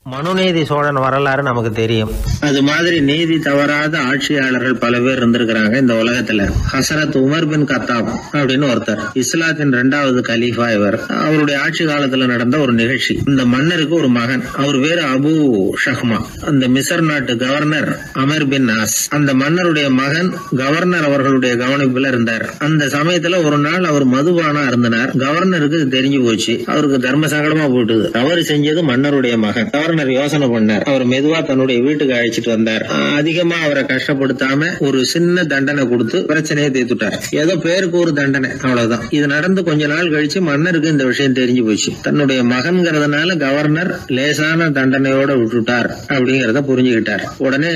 மனுநீதி சோழன் வரலாறு நமக்கு தெரியும். அது மாதிரி நீதி தவறாத ஆட்சியாளர்கள் பல பேர் இருந்திருக்கிறாங்க இந்த உலகத்துல. ஹசரத் உமர் பின் கத்தாப் அப்படின்னு ஒருத்தர், இஸ்லாத்தின் 2வது கலீஃபா இவர். அவருடைய ஆட்சி காலத்துல நடந்த ஒரு நிகழ்ச்சி. இந்த மன்னருக்கு ஒரு மகன், அவர் பேரு அபு ஷஹ்மா. அந்த மிசர் நாட்டு கவர்னர் அமர் பின் ஆஸ், அந்த மன்னருடைய மகன் கவர்னர் அவர்களுடைய கவனிப்புல இருந்தார். அந்த சமயத்துல ஒரு நாள் அவர் மதுபானா இருந்தனர். கவர்னருக்கு தெரிஞ்சு போச்சு. அவருக்கு தர்ம சங்கடமா போட்டுது. தவறு செஞ்சது மன்னருடைய மகன். கவர்னர் யோசனை பண்ணார். அவர் மெதுவா தன்னுடைய வீட்டுக்கு அழைச்சிட்டு வந்தார். அதிகமா அவரை கஷ்டப்படுத்தாம ஒரு சின்ன தண்டனை கொடுத்து பிரச்சனையை தீர்த்துட்டார். ஏதோ பேருக்கு ஒரு தண்டனை, அவ்வளவுதான். இது நடந்து கொஞ்ச நாள் கழிச்சு மன்னருக்கு இந்த விஷயம் தெரிஞ்சு போச்சு. தன்னுடைய மகன்கிறதுனால கவர்னர் லேசான தண்டனையோட விட்டுட்டார் அப்படிங்கறத புரிஞ்சுக்கிட்டார். உடனே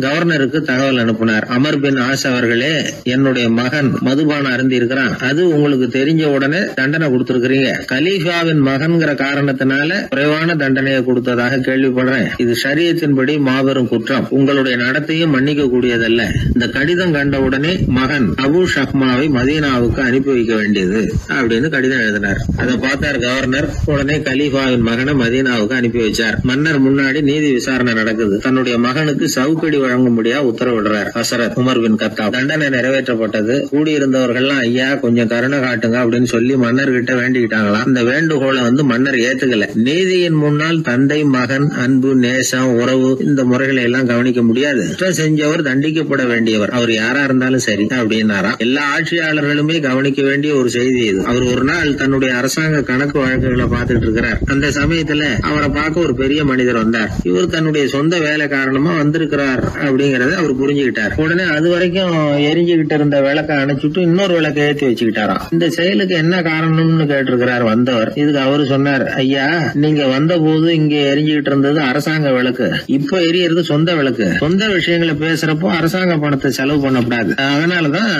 கவர்னருக்கு தகவல் அனுப்பினார். அமர் பின் ஆஸ் அவர்களே, என்னுடைய மகன் மதுபானம் அருந்தி இருக்கிறான், அது உங்களுக்கு தெரிஞ்ச உடனே தண்டனை கொடுத்திருக்கிறீங்க. கலீஃபாவின் மகன்கிற காரணத்தினால குறைவான தண்டனையை கொடுத்ததாக கேள்விப்படுறேன். இது ஷரியத்தின்படி மாபெரும் குற்றம். உங்களுடைய நடத்தையும் மன்னிக்க கூடியதல்ல. இந்த கடிதம் கண்ட உடனே மகன் அபு ஷஹ்மாவை மதீனாவுக்கு அனுப்பி வைக்க வேண்டியது அப்படின்னு கடிதம் எழுதினார். அதை பார்த்தார் கவர்னர். உடனே கலீஃபாவின் மகனை மதீனாவுக்கு அனுப்பி வச்சார். மன்னர் முன்னாடி நீதி விசாரணை நடக்குது. தன்னுடைய மகனுக்கு சவுக்கடி வழங்கும்படியா உத்தரவிடுறார் ஹசரத் உமர் பின் கத்தாப். தண்டனை நிறைவேற்றப்பட்டது. கூடியிருந்தவர்கள்லாம் ஐயா கொஞ்சம் கருணை காட்டுங்க அப்படின்னு சொல்லி மன்னர்கிட்ட வேண்டிக்கிட்டாங்களாம். இந்த வேண்டுகோளை மன்னர் ஏத்துக்கல. நீதியின் முன்னால் தந்தை மகன் அன்பு நேசம் உறவு இந்த முறைகளை எல்லாம் கவனிக்க முடியாது. குற்றம் செஞ்சவர் தண்டிக்கப்பட வேண்டியவர், அவர் யாரா இருந்தாலும் சரி அப்படின்னாராம். எல்லா ஆட்சியாளர்களுமே கவனிக்க வேண்டிய ஒரு செய்தி இது. அவர் ஒரு நாள் தன்னுடைய அரசாங்க கணக்கு வழக்குகளை பார்த்துட்டு இருக்கிறார். அந்த சமயத்துல அவரை பார்க்க ஒரு பெரிய மனிதர் வந்தார். இவர் தன்னுடைய சொந்த வேலை காரணமா வந்திருக்கிறார் அப்படிங்கறத அவர் புரிஞ்சுக்கிட்டார். உடனே அது வரைக்கும் எரிஞ்சுகிட்டு இருந்த விளக்க அணைச்சிட்டு இன்னொரு விளக்க ஏற்றி வச்சுக்கிட்டாராம். இந்த செயலுக்கு என்ன காரணம்னு கேட்டிருக்கிறார் வந்தவர். இதுக்கு அவரு சொன்னார், ஐயா நீங்க வந்த போது இங்க எரிஞ்சுகிட்டு இருந்தது அரசாங்க விளக்கு, இப்ப எரியறது சொந்த விளக்கு. சொந்த விஷயங்களை பேசுறப்போ அரசாங்க பணத்தை செலவு பண்ணக்கூடாது, அதனாலதான்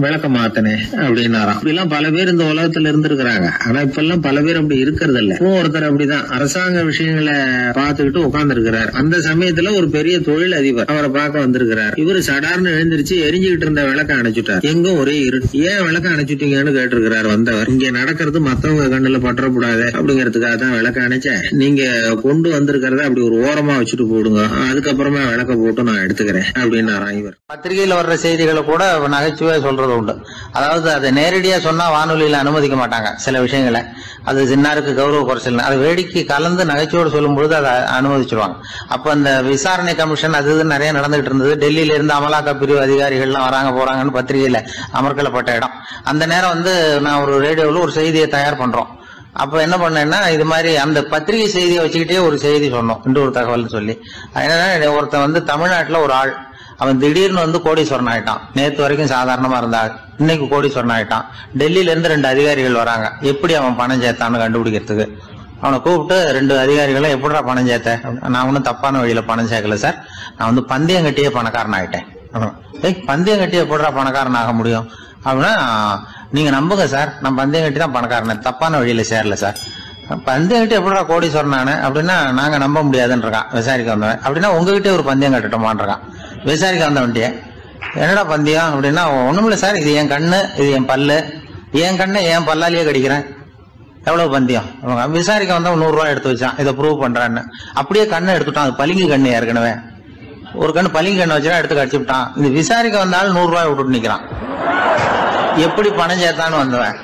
விளக்க மாத்தினேன் அப்படின்னாராம். இப்படிலாம் பல பேர் இந்த உலகத்துல இருந்திருக்கிறாங்க. ஆனா இப்ப எல்லாம் பல பேர் அப்படி இருக்கிறது இல்ல. ஒருத்தர் அப்படிதான் அரசாங்க விஷயங்களை பார்த்துக்கிட்டு உட்கார்ந்து இருக்கிறார். அந்த சமயத்துல ஒரு பெரிய தொழில் அதிபர் அவரை பார்க்க வந்திருக்கிறார். இவரு சடார்னு எழுந்திருச்சு எரிஞ்சுகிட்டு இருந்த விளக்க அணைச்சுட்டார். எங்கும் ஒரே இருட்டு. ஏன் விளக்க அணைச்சுட்டீங்கன்னு கேட்டிருக்கிறார் வந்தவர். இங்க நடக்கிறது மத்தவங்க கண்ணுல பற்றக்கூடாது அப்படிங்கறதுக்காக தான் விளக்க அணைச்சேன். நீங்க கொண்டு வந்திருக்கிறத அப்படி ஒரு ஓரமா வச்சுட்டு போடுங்க, அதுக்கப்புறமா விளக்க போட்டு நான் எடுத்துக்கிறேன் அப்படின்னாராம் இவர். பத்திரிகையில வர்ற செய்திகளை கூட நகைச்சுவை சொல்றது உண்டு. அதாவது அதை நேரடியா சொன்னா வானொலியில அனுமதிக்க மாட்டாங்க சில விஷயங்களை. அது சின்னாருக்கு கௌரவ குறைச்சல், அதை வேடிக்கை கலந்து நகைச்சுவோடு சொல்லும் பொழுது அதை அனுமதிச்சிருவாங்க. அப்ப அந்த விசாரணை கமிஷன் அது நிறைய நடந்துகிட்டு இருந்தது. டெல்லியில இருந்து அமலாக்க பிரிவு அதிகாரிகள்லாம் வராங்க போறாங்கன்னு பத்திரிகையில அமர்க்கப்பட்ட இடம். அந்த நேரம் நான் ஒரு ரேடியோவில் ஒரு செய்தியை தயார் பண்றோம். அப்ப என்ன பண்ணேன்னா, இது மாதிரி அந்த பத்திரிகை செய்தியை வச்சுக்கிட்டே ஒரு செய்தி சொன்னோம், இன்னொரு தகவல் சொல்லி. அதனால ஒருத்தன் தமிழ்நாட்டுல ஒரு ஆள், அவன் திடீர்னு கோடீஸ்வரன் ஆயிட்டான். நேத்து வரைக்கும் சாதாரணமா இருந்தா இன்னைக்கு கோடீஸ்வரன் ஆயிட்டான். டெல்லியில இருந்து 2 அதிகாரிகள் வராங்க. எப்படி அவன் பணம் சேர்த்தான்னு கண்டுபிடிக்கிறதுக்கு அவனை கூப்பிட்டு 2 அதிகாரிகளும் எப்படிடா பணம் சேர்த்த? நான் ஒன்னும் தப்பான வழியில பணம் சேர்க்கல சார், நான் பந்தயம் கட்டியே பணக்காரன் ஆயிட்டேன். பந்தயம் கட்டியே எப்படிடா பணக்காரன் ஆக முடியும் அப்படின்னா, நீங்க நம்புங்க சார், நான் பந்தயம் கட்டி தான் பணக்காரன், தப்பான வழியில சேரல சார். பந்தயம் கட்டி எப்படிடா கோடீஸ்வரன் ஆனேன் அப்படின்னா, நாங்க நம்ப முடியாதுன்றான் விசாரிக்க வந்தவன். அப்படின்னா உங்ககிட்டே ஒரு பந்தயம் கட்டட்டுமான்றான் விசாரிக்க வந்தவன்ட்டே. என்னடா பந்தயம் அப்படின்னா, ஒண்ணுமில்ல சார், இது என் கண்ணு, இது என் பல்லு, என் கண்ணை என் பல்லாலேயே கடிக்கிறேன், எவ்வளவு பந்தயம். விசாரிக்க வந்தா 100 ரூபாய் எடுத்து வச்சான், இதை ப்ரூவ் பண்றான்னு. அப்படியே கண்ணை எடுத்துட்டான். அது பளிங்கு கண்ணு, ஏற்கனவே ஒரு கண்ணு பளிங்கு கண்ணு வச்சுனா எடுத்து கடிச்சு விட்டான். இது விசாரிக்க வந்தாலும் 100 ரூபாய் விட்டுட்டு நிக்கிறான். எப்படி பணம் சேர்த்தான்னு வந்தவன்.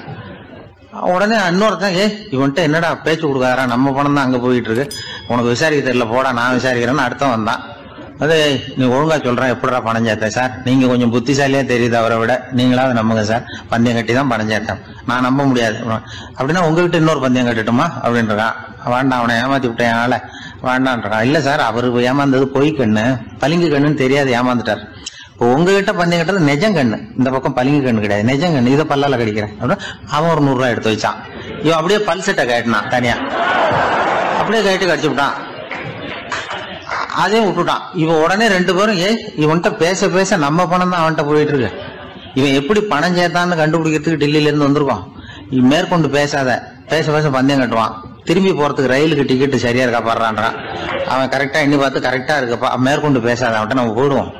உடனே இன்னொருத்தன், இவன்ட்ட என்னடா பேச்சு கொடுக்காரா, நம்ம பணம் தான் அங்க போயிட்டு இருக்கு, உனக்கு விசாரிக்க தெரியல, போடா நான் விசாரிக்கிறேன்னு அடுத்த வந்தான். அது நீ ஒழுங்கா சொல்றேன், எப்படிடா பணம் சேர்த்தேன் சார், நீங்க கொஞ்சம் புத்திசாலியா தெரியுது அவரை விட, நீங்களாவது நம்புங்க சார், பந்தயம் கட்டி தான் பணம் சேர்த்தேன், நான் நம்ப முடியாது அப்படின்னா உங்ககிட்ட இன்னொரு பந்தயம் கட்டட்டுமா அப்படின்றான். வேண்டாம், அவனை ஏமாத்தி விட்டேன் ஆள வேண்டான்றான். இல்ல சார், அவரு ஏமாந்தது பொய் கண்ணு, பளிங்கு கண்ணுன்னு தெரியாது, ஏமாந்துட்டார். இப்போ உங்ககிட்ட பந்தயம் கட்டுறது நெஜம் கண்ணு, இந்த பக்கம் பளிங்கு கண்ணு கிடையாது, நெஜம் கண்ணு, இதை பல்லால கடிக்கிறேன் அப்படின்னா அவன் ஒரு 100 ரூபாய் எடுத்து வச்சான். இவன் அப்படியே பல்செட்டை கட்டினான் தனியா, அப்படியே கட்டி கடிச்சு விட்டான். அதையும் விட்டுட்டான். இவன் உடனே 2 பேரும், இவன்கிட்ட பேச பேச நம்ம பணம் தான் அவன்கிட்ட போயிட்டு இருக்கு, இவன் எப்படி பணம் சேர்த்தான்னு கண்டுபிடிக்கிறதுக்கு டெல்லியில இருந்து வந்திருக்கோம், மேற்கொண்டு பேசாத, பேச பேச பந்தயம் கட்டுவான். திரும்பி போறதுக்கு ரயிலுக்கு டிக்கெட்டு சரியா இருக்கா பாடுறான்றான். அவன் கரெக்டா எண்ணி பார்த்து கரெக்டா இருக்குப்பா, மேற்கொண்டு பேசாத, அவன்கிட்ட நம்ம போயிடுவோம்,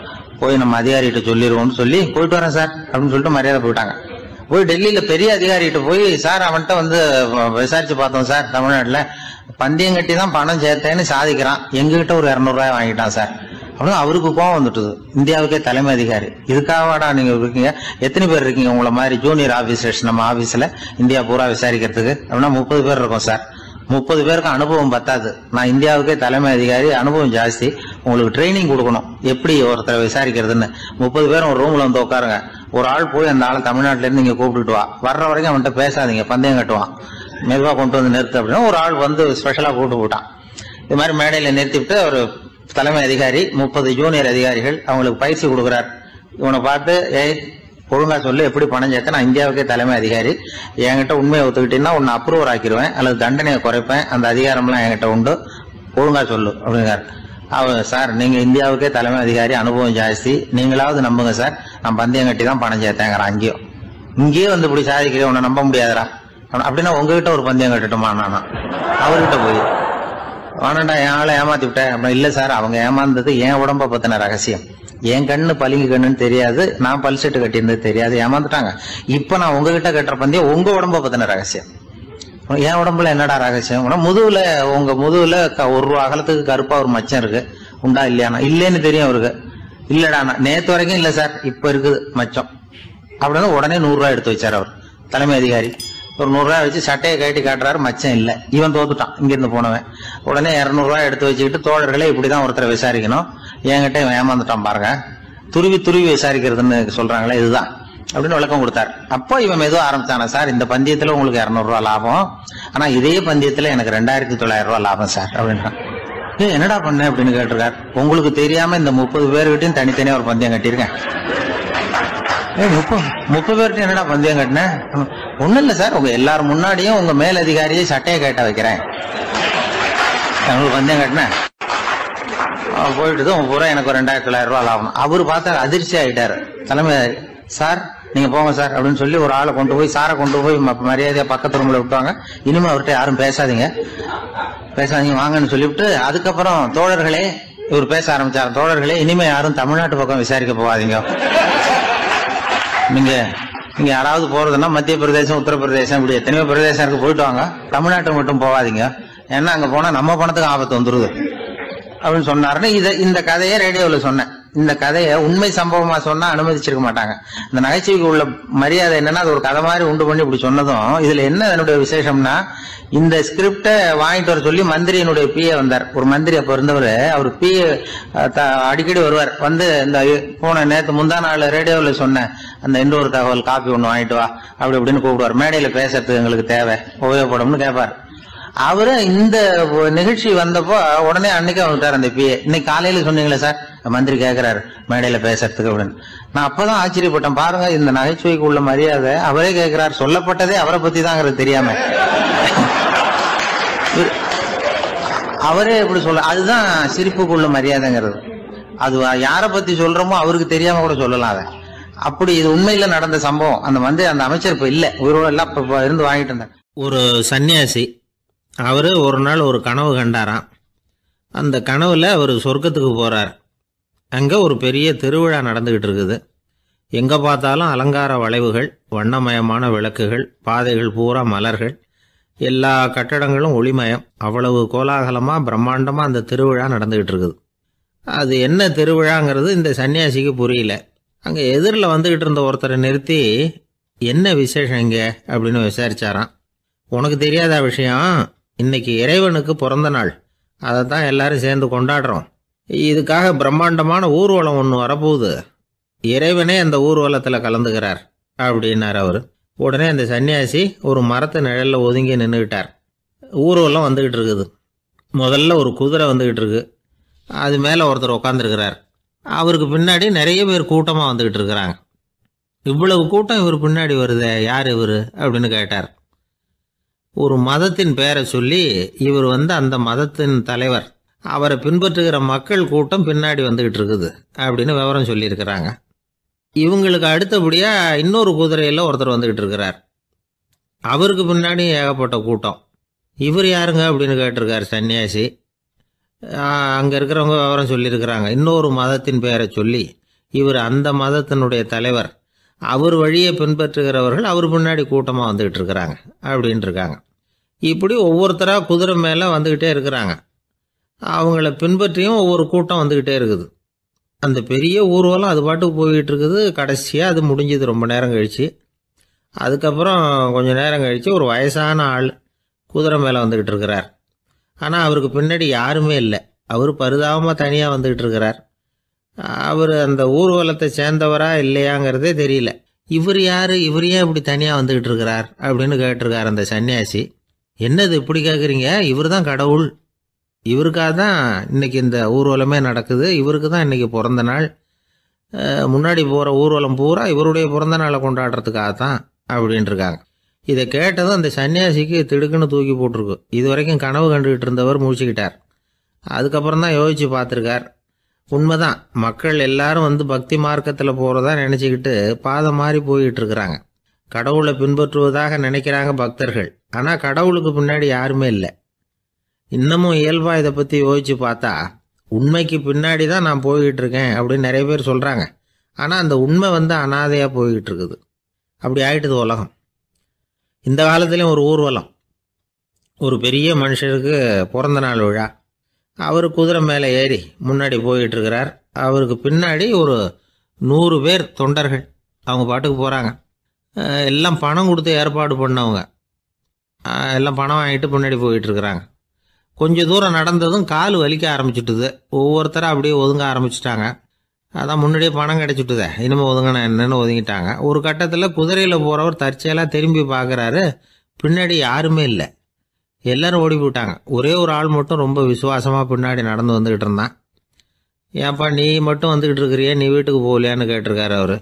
போய் நம்ம அதிகாரிகிட்ட சொல்லிடுவோம்னு சொல்லி போயிட்டு வரேன் சார் அப்படின்னு சொல்லிட்டு மரியாதை போயிட்டாங்க. போய் டெல்லியில பெரிய அதிகாரிகிட்ட போய், சார் அவன்கிட்ட விசாரிச்சு பார்த்தோம் சார், தமிழ்நாட்டுல பந்தயம் கட்டி தான் பணம் சேர்த்தேன்னு சாதிக்கிறான், எங்ககிட்ட ஒரு 200 ரூபாய் வாங்கிட்டான் சார் அப்படின்னு அவருக்கு கோவம் வந்துட்டுது. இந்தியாவுக்கே தலைமை அதிகாரி, இதுக்காகவாடா நீங்க இருக்கீங்க? எத்தனை பேர் இருக்கீங்க உங்களை மாதிரி ஜூனியர் ஆபீசர்ஸ் நம்ம ஆபீஸ்ல இந்தியா பூரா விசாரிக்கிறதுக்கு? அப்படின்னா 30 பேர் இருக்கும் சார். 30 பேருக்கு அனுபவம் பத்தாது, நான் இந்தியாவுக்கே தலைமை அதிகாரி, அனுபவம் ஜாஸ்தி, உங்களுக்கு ட்ரைனிங் கொடுக்கணும் எப்படி ஒருத்தரை விசாரிக்கிறதுன்னு. 30 பேரும் ஒரு ரூம்ல வந்து உட்காருங்க, ஒரு ஆள் போய் அந்த ஆள் தமிழ்நாட்டுல இருந்து இங்க கூப்பிட்டுட்டு வா, வர்ற வரைக்கும் அவன்கிட்ட பேசாதீங்க, பந்தயம் கட்டுவான், மெதுவா கொண்டு வந்து நிறுத்து அப்படின்னா ஒரு ஆள் வந்து ஸ்பெஷலா கூப்பிட்டு போட்டான். இது மாதிரி மேடையில நிறுத்திவிட்டு ஒரு தலைமை அதிகாரி 30 ஜூனியர் அதிகாரிகள் அவங்களுக்கு பயிற்சி கொடுக்குறார். இவனை பார்த்து, ஏய் ஒழுங்கா சொல்லு, எப்படி பணம் சேர்த்த, நான் இந்தியாவுக்கே தலைமை அதிகாரி, என்கிட்ட உண்மையை ஒத்துக்கிட்டீங்கன்னா உன்னை அப்ரூவர் ஆக்கிடுவேன் அல்லது தண்டனையை குறைப்பேன், அந்த அதிகாரம்லாம் என்கிட்ட உண்டு, ஒழுங்கா சொல்லு அப்படிங்கிறார். அவர், சார் நீங்க இந்தியாவுக்கே தலைமை அதிகாரி, அனுபவம் ஜாஸ்தி, நீங்களாவது நம்புங்க சார், நான் பந்தயம் கட்டி தான் பணம் சேர்த்தேங்கிறான். இங்கேயும் வந்து இப்படி சாதிக்கிறேன், உன்னை நம்ப முடியாதரா அப்படின்னா உங்ககிட்ட ஒரு பந்தயம் கட்டட்டுமா நானா அவர்கிட்ட போய் வேணாண்டா என் ஆளை ஏமாத்தி விட்டேன் அப்படின்னா, இல்ல சார் அவங்க ஏமாந்தது என் உடம்ப பத்தின ரகசியம், என் கண்ணு பளிங்கு கண்ணுன்னு தெரியாது, நான் பல்செட்டு கட்டியிருந்தது தெரியாது, ஏமாந்துட்டாங்க. இப்ப நான் உங்ககிட்ட கட்டுற பந்தயம் உங்க உடம்ப பத்தின ரகசியம். என் உடம்புல என்னடா ரகசியம்? முதுகுல, உங்க முதுகுல 1 ரூபா அகலத்துக்கு கருப்பா ஒரு மச்சம் இருக்கு, உண்டா இல்லையானா? இல்லேன்னு தெரியும் அவருக்கு. இல்லடா நேத்து வரைக்கும் இல்ல சார், இப்ப இருக்குது மச்சம் அப்படின்னு உடனே 100 ரூபாய் எடுத்து வச்சார் அவர் தலைமை அதிகாரி. ஒரு 100 ரூபாய் வச்சு சட்டையை கட்டி காட்டுறாரு, மச்சம் இல்ல, இவன் தோத்துட்டான் இங்கிருந்து போனவன். உடனே 200 ரூபாய் எடுத்து வச்சுக்கிட்டு, தோழர்களே இப்படிதான் ஒருத்தரை விசாரிக்கணும், என்கிட்ட இவன் ஏமாந்துட்டான் பாருங்க, துருவி துருவி விசாரிக்கிறதுன்னு சொல்றாங்களே இதுதான் அப்படின்னு விளக்கம் கொடுத்தாரு. அப்போ இவன் மெதுவா ஆரம்பிச்சானா, சார் இந்த பந்தயத்துல உங்களுக்கு 200 ரூபாய் லாபம், ஆனா இதே பந்தயத்துல எனக்கு 2900 ரூபாய் லாபம் சார் அப்படின்றான். என்னடா பண்ண அப்படின்னு கேட்டிருக்காரு. உங்களுக்கு தெரியாம இந்த 30 பேர்கிட்டையும் தனித்தனியா ஒரு பந்தயம் கட்டியிருக்கேன். 30 பேர்கிட்ட என்னடா பந்தயம் கட்டினேன்? ஒண்ணும் இல்ல சார், உங்க எல்லாரும் முன்னாடியும் உங்க மேல் அதிகாரியை சட்டையை கேட்ட வைக்கிறேன், உங்களுக்கு பந்தயம் கட்டினேன். போயிட்டு பூரா எனக்கு 2900 ரூபாய் லாபம். அவரு பார்த்தா அதிர்ச்சி ஆயிட்டாரு. தலைமை, சார் நீங்க போங்க சார் அப்படின்னு சொல்லி ஒரு ஆளை கொண்டு போய், சாரை கொண்டு போய் மரியாதையா பக்கத்து ரூம்ல விட்டாங்க. இனிமே அவர்கிட்ட யாரும் பேசாதீங்க வாங்கன்னு சொல்லிவிட்டு, அதுக்கப்புறம் தோழர்களே, இவர் பேச ஆரம்பிச்சாரு, தோழர்களே இனிமே யாரும் தமிழ்நாட்டு பக்கம் விசாரிக்க போகாதீங்க, நீங்க யாராவது போறதுன்னா மத்திய பிரதேசம், உத்தரப்பிரதேசம், இப்படி எத்தனையோ பிரதேசம் இருக்கு, போயிட்டு வாங்க, தமிழ்நாட்டு மட்டும் போகாதீங்க, ஏன்னா அங்க போனா நம்ம பணத்துக்கு ஆபத்து வந்துருது அப்படின்னு சொன்னாருன்னு இந்த கதையை ரேடியோவில் சொன்னேன். இந்த கதையை உண்மை சம்பவமா சொன்னா அனுமதிச்சிருக்க மாட்டாங்க. இந்த நகைச்சுவைக்கு உள்ள மரியாதை என்னன்னா, அது ஒரு கதை மாதிரி உண்டு பண்ணி இப்படி சொன்னதும், இதுல என்ன என்னுடைய விசேஷம்னா, இந்த ஸ்கிரிப்டை வாங்கிட்டு வர சொல்லி மந்திரியினுடைய பிஏ வந்தார். ஒரு மந்திரி அப்ப இருந்தவர், அவர் பிஏ அடிக்கடி வருவார். வந்து இந்த போன நேற்று முந்தா நாள் ரேடியோவில் சொன்னேன் அந்த இன்னொரு தகவல், காப்பி ஒண்ணு வாங்கிட்டு வா அப்படி இப்படின்னு கூப்பிடுவார். மேடையில பேசுறதுக்கு எங்களுக்கு தேவை, உபயோகப்படும்னு கேட்பார். அவரு இந்த நிகழ்ச்சி வந்தப்போ உடனே அன்னைக்கு வந்துட்டார் அந்த பிஏ. இன்னைக்கு காலையில சொன்னீங்களே சார், மந்திரி கேட்கிறாரு மேடையில பேசுறதுக்கு அப்படின்னு. நான் அப்பதான் ஆச்சரியப்பட்டேன், பாருங்க இந்த நகைச்சுவைக்கு உள்ள மரியாதை. அவரே கேட்கிறார், சொல்லப்பட்டதே அவரை பத்தி தாங்கிறது தெரியாம அவரே எப்படி சொல்ல, அதுதான் சிரிப்புக்குள்ள மரியாதைங்கிறது. அது யாரை பத்தி சொல்றோமோ அவருக்கு தெரியாம கூட சொல்லலாம் அதை. அப்படி இது உண்மையில நடந்த சம்பவம். அந்த அமைச்சர் இப்ப இல்ல, உயிரோட எல்லாம் இருந்து வாங்கிட்டு இருந்தார். ஒரு சன்னியாசி, அவரு ஒரு நாள் ஒரு கனவு கண்டாராம். அந்த கனவுல அவர் சொர்க்கத்துக்கு போறார். அங்க ஒரு பெரிய திருவிழா நடந்துகிட்டு இருக்குது. எங்க பார்த்தாலும் அலங்கார வளைவுகள், வண்ணமயமான விளக்குகள், பாதைகள் பூரா மலர்கள், எல்லா கட்டடங்களும் ஒளிமயம். அவ்வளவு கோலாகலமா பிரம்மாண்டமா அந்த திருவிழா நடந்துகிட்டு இருக்குது. அது என்ன திருவிழாங்கிறது இந்த சன்னியாசிக்கு புரியல. அங்க எதிரில் வந்துகிட்டு இருந்த ஒருத்தரை நிறுத்தி, என்ன விசேஷம் இங்க அப்படின்னு விசாரிச்சாராம். உனக்கு தெரியாத விஷயம், இன்னைக்கு இறைவனுக்கு பிறந்த நாள், அதை தான் எல்லாரும் சேர்ந்து கொண்டாடுறோம். இதுக்காக பிரம்மாண்டமான ஊர்வலம் ஒன்று வரப்போகுது, இறைவனே அந்த ஊர்வலத்தில் கலந்துக்கிறார் அப்படின்னார் அவர். உடனே அந்த சன்னியாசி ஒரு மரத்து நிழலில் ஒதுங்கி நின்றுக்கிட்டார். ஊர்வலம் வந்துக்கிட்டு இருக்குது. முதல்ல ஒரு குதிரை வந்துக்கிட்டு இருக்கு, அது மேலே ஒருத்தர் உட்காந்துருக்கிறார். அவருக்கு பின்னாடி நிறைய பேர் கூட்டமாக வந்துக்கிட்டு இருக்கிறாங்க. இவ்வளவு கூட்டம் இவர் பின்னாடி வருதே, யார் இவர் அப்படின்னு கேட்டார். ஒரு மதத்தின் பெயரை சொல்லி, இவர் அந்த மதத்தின் தலைவர், அவரை பின்பற்றுகிற மக்கள் கூட்டம் பின்னாடி வந்துகிட்டு இருக்குது அப்படின்னு விவரம் சொல்லியிருக்கிறாங்க. இவங்களுக்கு அடுத்தபடியா இன்னொரு குதிரையில் ஒருத்தர் வந்துகிட்டு இருக்கிறார். அவருக்கு பின்னாடி ஏகப்பட்ட கூட்டம். இவர் யாருங்க அப்படின்னு கேட்டிருக்கார் சன்னியாசி. அங்கே இருக்கிறவங்க விவரம் சொல்லியிருக்கிறாங்க. இன்னொரு மதத்தின் பெயரை சொல்லி, இவர் அந்த மதத்தினுடைய தலைவர், அவர் வழியை பின்பற்றுகிறவர்கள் அவர் பின்னாடி கூட்டமாக வந்துகிட்டு இருக்கிறாங்க அப்படின்ட்டு இருக்காங்க. இப்படி ஒவ்வொருத்தராக குதிரை மேலே வந்துக்கிட்டே இருக்கிறாங்க. அவங்கள பின்பற்றியும் ஒவ்வொரு கூட்டம் வந்துக்கிட்டே இருக்குது. அந்த பெரிய ஊர்வலம் அது பாட்டுக்கு போய்கிட்டு இருக்குது. கடைசியாக அது முடிஞ்சது ரொம்ப நேரம் கழித்து. அதுக்கப்புறம் கொஞ்சம் நேரம் கழித்து ஒரு வயசான ஆள் குதிரை மேலே வந்துக்கிட்டு இருக்கிறார். ஆனால் அவருக்கு பின்னாடி யாருமே இல்லை. அவர் பரிதாபமாக தனியாக வந்துக்கிட்டு இருக்கிறார். அவர் அந்த ஊர்வலத்தை சேர்ந்தவரா இல்லையாங்கிறதே தெரியல. இவர் யார், இவர் ஏன் இப்படி தனியாக வந்துக்கிட்டு இருக்கிறார் அப்படின்னு கேட்டிருக்கார் அந்த சன்னியாசி. என்னது இப்படி கேட்குறீங்க? இவர் தான் கடவுள். இவருக்காக தான் இன்றைக்கி இந்த ஊர்வலமே நடக்குது. இவருக்கு தான் இன்றைக்கி பிறந்த நாள். முன்னாடி போகிற ஊர்வலம் பூரா இவருடைய பிறந்த நாளை கொண்டாடுறதுக்காக தான் அப்படின்ட்டுருக்காங்க. இதை கேட்டதும் அந்த சன்னியாசிக்கு திடுக்குன்னு தூக்கி போட்டிருக்கு. இது வரைக்கும் கனவு கண்டுகிட்டு இருந்தவர் மூழ்கிக்கிட்டார். அதுக்கப்புறம் தான் யோசித்து பார்த்துருக்கார். உண்மைதான், மக்கள் எல்லாரும் வந்து பக்தி மார்க்கத்தில் போகிறதா நினச்சிக்கிட்டு பாதம் மாறி போயிட்டு இருக்கிறாங்க. கடவுளை பின்பற்றுவதாக நினைக்கிறாங்க பக்தர்கள். ஆனால் கடவுளுக்கு பின்னாடி யாருமே இல்லை. இன்னமும் இயல்பாக இதை பற்றி யோசித்து பார்த்தா உண்மைக்கு பின்னாடி தான் நான் போய்கிட்டு இருக்கேன் அப்படின்னு நிறைய பேர் சொல்கிறாங்க. ஆனால் அந்த உண்மை வந்து அனாதையாக போய்கிட்டு இருக்குது. அப்படி ஆயிட்டுது உலகம். இந்த காலத்துலேயும் ஒரு ஊர்வலம், ஒரு பெரிய மனுஷருக்கு பிறந்த நாள் விழா. அவர் குதிரை மேலே ஏறி முன்னாடி போய்கிட்டு இருக்கிறார். அவருக்கு பின்னாடி ஒரு 100 பேர் தொண்டர்கள் அவங்க பாட்டுக்கு போகிறாங்க. எல்லாம் பணம் கொடுத்து ஏற்பாடு பண்ணவங்க. எல்லாம் பணம் வாங்கிட்டு பின்னாடி போயிட்டு இருக்கிறாங்க. கொஞ்சம் தூரம் நடந்ததும் கால் வலிக்க ஆரம்பிச்சுட்டுது. ஒவ்வொருத்தரும் அப்படியே ஒதுங்க ஆரம்பிச்சிட்டாங்க. அதான் முன்னாடியே பணம் கிடச்சிட்டுதே, இனிமேல் ஒதுங்கினா என்னன்னு ஒதுங்கிட்டாங்க. ஒரு கட்டத்தில் குதிரையில் போகிறவர் தற்செயலாக திரும்பி பார்க்குறாரு. பின்னாடி யாருமே இல்லை. எல்லோரும் ஓடி போயிட்டாங்க. ஒரே ஒரு ஆள் மட்டும் ரொம்ப விசுவாசமாக பின்னாடி நடந்து வந்துக்கிட்டு இருந்தான். ஏன்ப்பா நீ மட்டும் வந்துக்கிட்டு இருக்கிறியே, நீ வீட்டுக்கு போகலையான்னு கேட்டிருக்காரு அவர்.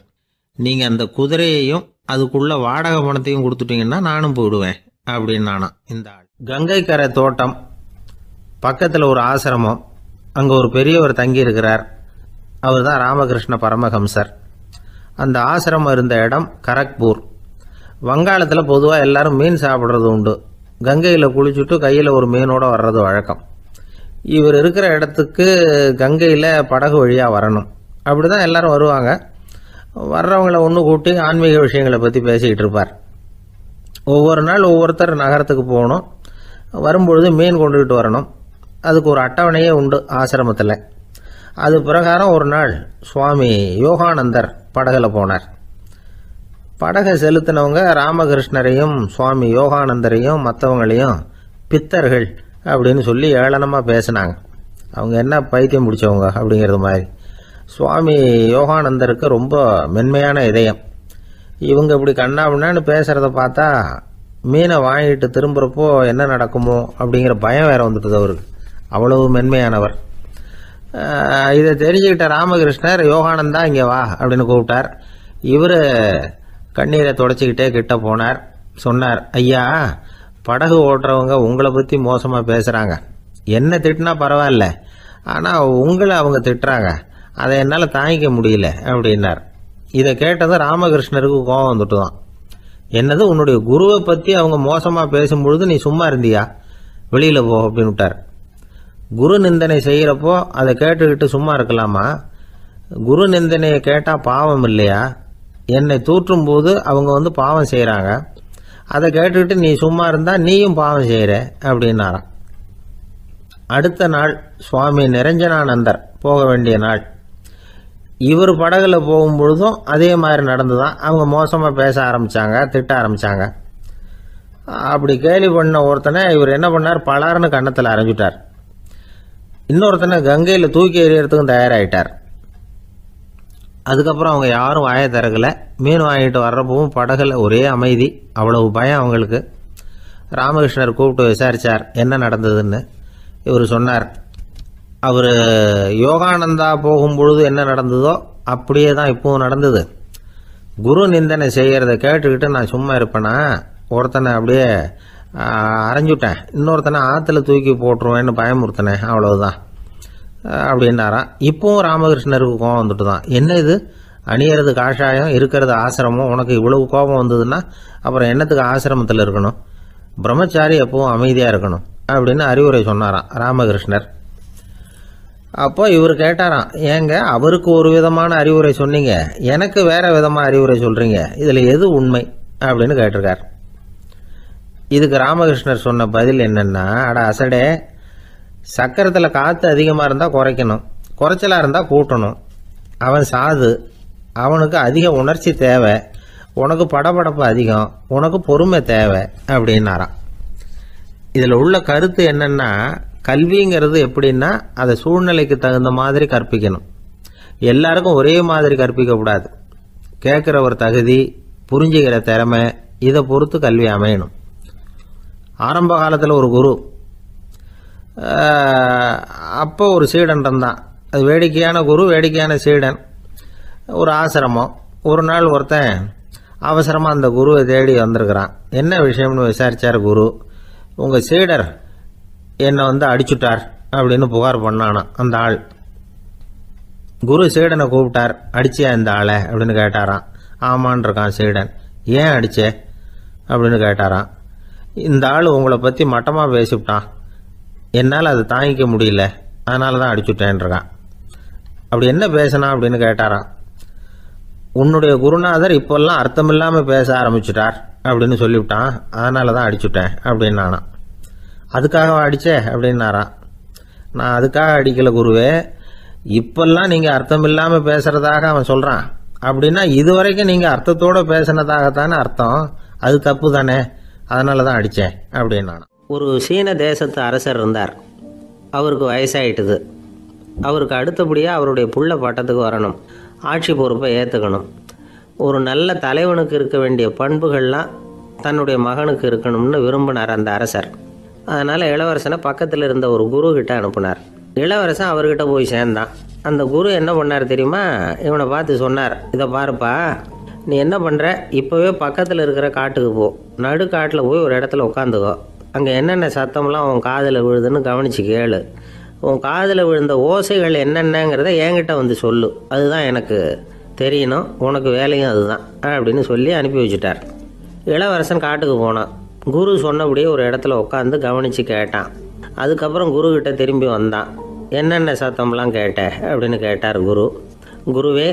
நீங்கள் அந்த குதிரையையும் அதுக்குள்ளே வாடகை பணத்தையும் கொடுத்துட்டீங்கன்னா நானும் போயிடுவேன் அப்படின்னு நானும். இந்த ஆள் கங்கை கரை தோட்டம் பக்கத்தில் ஒரு ஆசிரமம். அங்கே ஒரு பெரியவர் தங்கி இருக்கிறார். அவர் தான் ராமகிருஷ்ண பரமஹம்சர். அந்த ஆசிரமம் இருந்த இடம் கரக்பூர். வங்காளத்தில் பொதுவாக எல்லாரும் மீன் சாப்பிட்றது உண்டு. கங்கையில் குளிச்சுட்டு கையில் ஒரு மீனோடு வர்றது வழக்கம். இவர் இருக்கிற இடத்துக்கு கங்கையில் படகு வழியாக வரணும். அப்படி தான் எல்லோரும் வருவாங்க. வர்றவங்களை ஒன்று கூட்டி ஆன்மீக விஷயங்களை பற்றி பேசிக்கிட்டு இருப்பார். ஒவ்வொரு நாள் ஒவ்வொருத்தர் நகரத்துக்கு போகணும். வரும்பொழுது மீன் கொண்டுகிட்டு வரணும். அதுக்கு ஒரு அட்டவணையே உண்டு ஆசிரமத்தில். அது பிரகாரம் ஒரு நாள் சுவாமி யோகானந்தர் படகுல போனார். படகை செலுத்தினவங்க ராமகிருஷ்ணரையும் சுவாமி யோகானந்தரையும் மற்றவங்களையும் பித்தர்கள் அப்படின்னு சொல்லி ஏளனமாக பேசினாங்க. அவங்க என்ன பைத்தியம் பிடிச்சவங்க அப்படிங்கிறது மாதிரி. சுவாமி யோகானந்தருக்கு ரொம்ப மென்மையான இதயம். இவங்க இப்படி கண்ணாபின்னான்னு பேசுகிறத பார்த்தா மீனை வாங்கிட்டு திரும்புகிறப்போ என்ன நடக்குமோ அப்படிங்கிற பயம் வேறு வந்துட்டுது அவருக்கு. அவ்வளவு மென்மையானவர். இதை தெரிஞ்சுக்கிட்ட ராமகிருஷ்ணர் யோகானந்தா இங்கே வா அப்படின்னு கூப்பிட்டார். இவர் கண்ணீரை தொடச்சிக்கிட்டே கிட்ட போனார். சொன்னார், ஐயா, படகு ஓட்டுறவங்க உங்களை பற்றி மோசமாக பேசுகிறாங்க. என்ன திட்டினா பரவாயில்ல, ஆனால் உங்களை அவங்க திட்டுறாங்க. அதை என்னால் தாங்கிக்க முடியல அப்படின்னார். இதை கேட்டதும் ராமகிருஷ்ணருக்கு கோபம் வந்துட்டு தான். என்னது, உன்னுடைய குருவை பற்றி அவங்க மோசமாக பேசும்பொழுது நீ சும்மா இருந்தியா? வெளியில் போ அப்படின்னு விட்டார். குரு நிந்தனை செய்கிறப்போ அதை கேட்டுக்கிட்டு சும்மா இருக்கலாமா? குரு நிந்தனையை கேட்டால் பாவம் இல்லையா? என்னை தூற்றும் போது அவங்க வந்து பாவம் செய்கிறாங்க. அதை கேட்டுக்கிட்டு நீ சும்மா இருந்தால் நீயும் பாவம் செய்கிற அப்படின்னாராம். அடுத்த நாள் சுவாமி நிரஞ்சனானந்தர் போக வேண்டிய நாள். இவர் படகுல போகும்பொழுதும் அதே மாதிரி நடந்துதான். அவங்க மோசமாக பேச ஆரம்பித்தாங்க, திட்ட ஆரம்பித்தாங்க. அப்படி கேலி பண்ண ஒருத்தனை இவர் என்ன பண்ணார், பலார்னு கன்னத்தில் அரைஞ்சிட்டார். இன்னொருத்தனை கங்கையில் தூக்கி எறியறதுக்கும் தயாராகிட்டார். அதுக்கப்புறம் அவங்க யாரும் வாயை திறக்கலை. மீன் வாங்கிட்டு வர்றப்பவும் படகுல ஒரே அமைதி. அவ்வளவு பயம் அவங்களுக்கு. ராமகிருஷ்ணர் கூப்பிட்டு விசாரித்தார் என்ன நடந்ததுன்னு. இவர் சொன்னார், அவர் யோகானந்தா போகும்பொழுது என்ன நடந்ததோ அப்படியே தான் இப்பவும் நடந்தது. குரு நிந்தனை செய்கிறத கேட்டுக்கிட்டு நான் சும்மா இருப்பேனா? ஒருத்தனை அப்படியே அரைஞ்சுட்டேன், இன்னொருத்தனை ஆற்றுல தூக்கி போட்டுருவேன்னு பயமுறுத்தினேன், அவ்வளவுதான் அப்படின்னாராம். இப்போவும் ராமகிருஷ்ணருக்கு கோபம் வந்துட்டு தான். என்ன இது, அணியறது காஷாயம், இருக்கிறது ஆசிரமம், உனக்கு இவ்வளவு கோபம் வந்ததுன்னா அப்புறம் என்னத்துக்கு ஆசிரமத்தில் இருக்கணும்? பிரம்மச்சாரி எப்பவும் அமைதியாக இருக்கணும் அப்படின்னு அறிவுரை சொன்னாராம் ராமகிருஷ்ணர். அப்போ இவர் கேட்டாராம், ஏங்க அவருக்கு ஒரு விதமான அறிவுரை சொன்னீங்க, எனக்கு வேற விதமாக அறிவுரை சொல்கிறீங்க, இதில் எது உண்மை அப்படின்னு கேட்டிருக்கார். இதுக்கு ராமகிருஷ்ணர் சொன்ன பதில் என்னன்னா, அட அசடே, சக்கரத்தில் காற்று அதிகமாக இருந்தால் குறைக்கணும், குறைச்சலாக இருந்தால் கூட்டணும். அவன் சாது, அவனுக்கு அதிக உணர்ச்சி தேவை, உனக்கு படபடப்பு அதிகம், உனக்கு பொறுமை தேவை அப்படின்னாராம். இதில் உள்ள கருத்து என்னன்னா, கல்விங்கிறது எப்படின்னா அதை சூழ்நிலைக்கு தகுந்த மாதிரி கற்பிக்கணும். எல்லாருக்கும் ஒரே மாதிரி கற்பிக்கக்கூடாது. கேட்குற ஒரு தகுதி, புரிஞ்சுக்கிற திறமை, இதை பொறுத்து கல்வி அமையணும். ஆரம்ப காலத்தில் ஒரு குரு, அப்போ ஒரு சீடன் இருந்தான். அது வேடிக்கையான குரு, வேடிக்கையான சீடன். ஒரு ஆசிரமம். ஒரு நாள் ஒருத்தன் அவசரமாக அந்த குருவை தேடி வந்திருக்கிறான். என்ன விஷயம்னு விசாரித்தார் குரு. உங்கள் சீடர் என்னை அடிச்சுட்டார் அப்படின்னு புகார் பண்ணானா அந்த ஆள். குரு சீடனை கூப்பிட்டார். அடிச்சியா இந்த ஆளை அப்படின்னு கேட்டாராம். ஆமான் இருக்கான் சீடன். ஏன் அடிச்சே அப்படின்னு கேட்டாராம். இந்த ஆள் உங்களை பற்றி மட்டமாக பேசிவிட்டான், என்னால் அதை தாங்கிக்க முடியல, அதனால தான் அடிச்சுட்டேன்ருக்கான். அப்படி என்ன பேசினா அப்படின்னு கேட்டாராம். உன்னுடைய குருநாதர் இப்போல்லாம் அர்த்தமில்லாமல் பேச ஆரம்பிச்சுட்டார் அப்படின்னு சொல்லிவிட்டான், அதனால தான் அடிச்சுட்டேன் அப்படின்னு நானான். அதுக்காக அடித்தே அப்படின்னாரான். நான் அதுக்காக அடிக்கலை குருவே, இப்பெல்லாம் நீங்கள் அர்த்தம் இல்லாமல் பேசுகிறதாக அவன் சொல்கிறான். அப்படின்னா இதுவரைக்கும் நீங்கள் அர்த்தத்தோடு பேசினதாகத்தானே அர்த்தம், அது தப்பு தானே, அதனால தான் அடித்தேன் அப்படின்னு நானான். ஒரு சீன தேசத்து அரசர் இருந்தார். அவருக்கு வயசாயிட்டுது. அவருக்கு அடுத்தபடியாக அவருடைய புள்ள பட்டத்துக்கு வரணும், ஆட்சி பொறுப்பை ஏற்றுக்கணும். ஒரு நல்ல தலைவனுக்கு இருக்க வேண்டிய பண்புகள்லாம் தன்னுடைய மகனுக்கு இருக்கணும்னு விரும்பினார் அந்த அரசர். அதனால் இளவரசனை பக்கத்தில் இருந்த ஒரு குரு கிட்ட அனுப்புனார். இளவரசன் அவர்கிட்ட போய் சேர்ந்தான். அந்த குரு என்ன பண்ணார் தெரியுமா? இவனை பார்த்து சொன்னார், இதை பாருப்பா, நீ என்ன பண்ணுற, இப்போவே பக்கத்தில் இருக்கிற காட்டுக்கு போ, நடு காட்டில் போய் ஒரு இடத்துல உட்காந்துக்கோ. அங்கே என்னென்ன சத்தம்லாம் உன் காதில் விழுதுன்னு கவனித்து கேளு. உன் காதில் விழுந்த ஓசைகள் என்னென்னங்கிறத என்கிட்ட சொல்லு, அதுதான் எனக்கு தெரியணும், உனக்கு வேலையும் அதுதான் அப்படின்னு சொல்லி அனுப்பி வச்சுட்டார். இளவரசன் காட்டுக்கு போனான். குரு சொன்னபடியே ஒரு இடத்துல உட்காந்து கவனித்து கேட்டான். அதுக்கப்புறம் குருக்கிட்ட திரும்பி வந்தான். என்னென்ன சத்தம்லாம் கேட்ட அப்படின்னு கேட்டார் குரு. குருவே,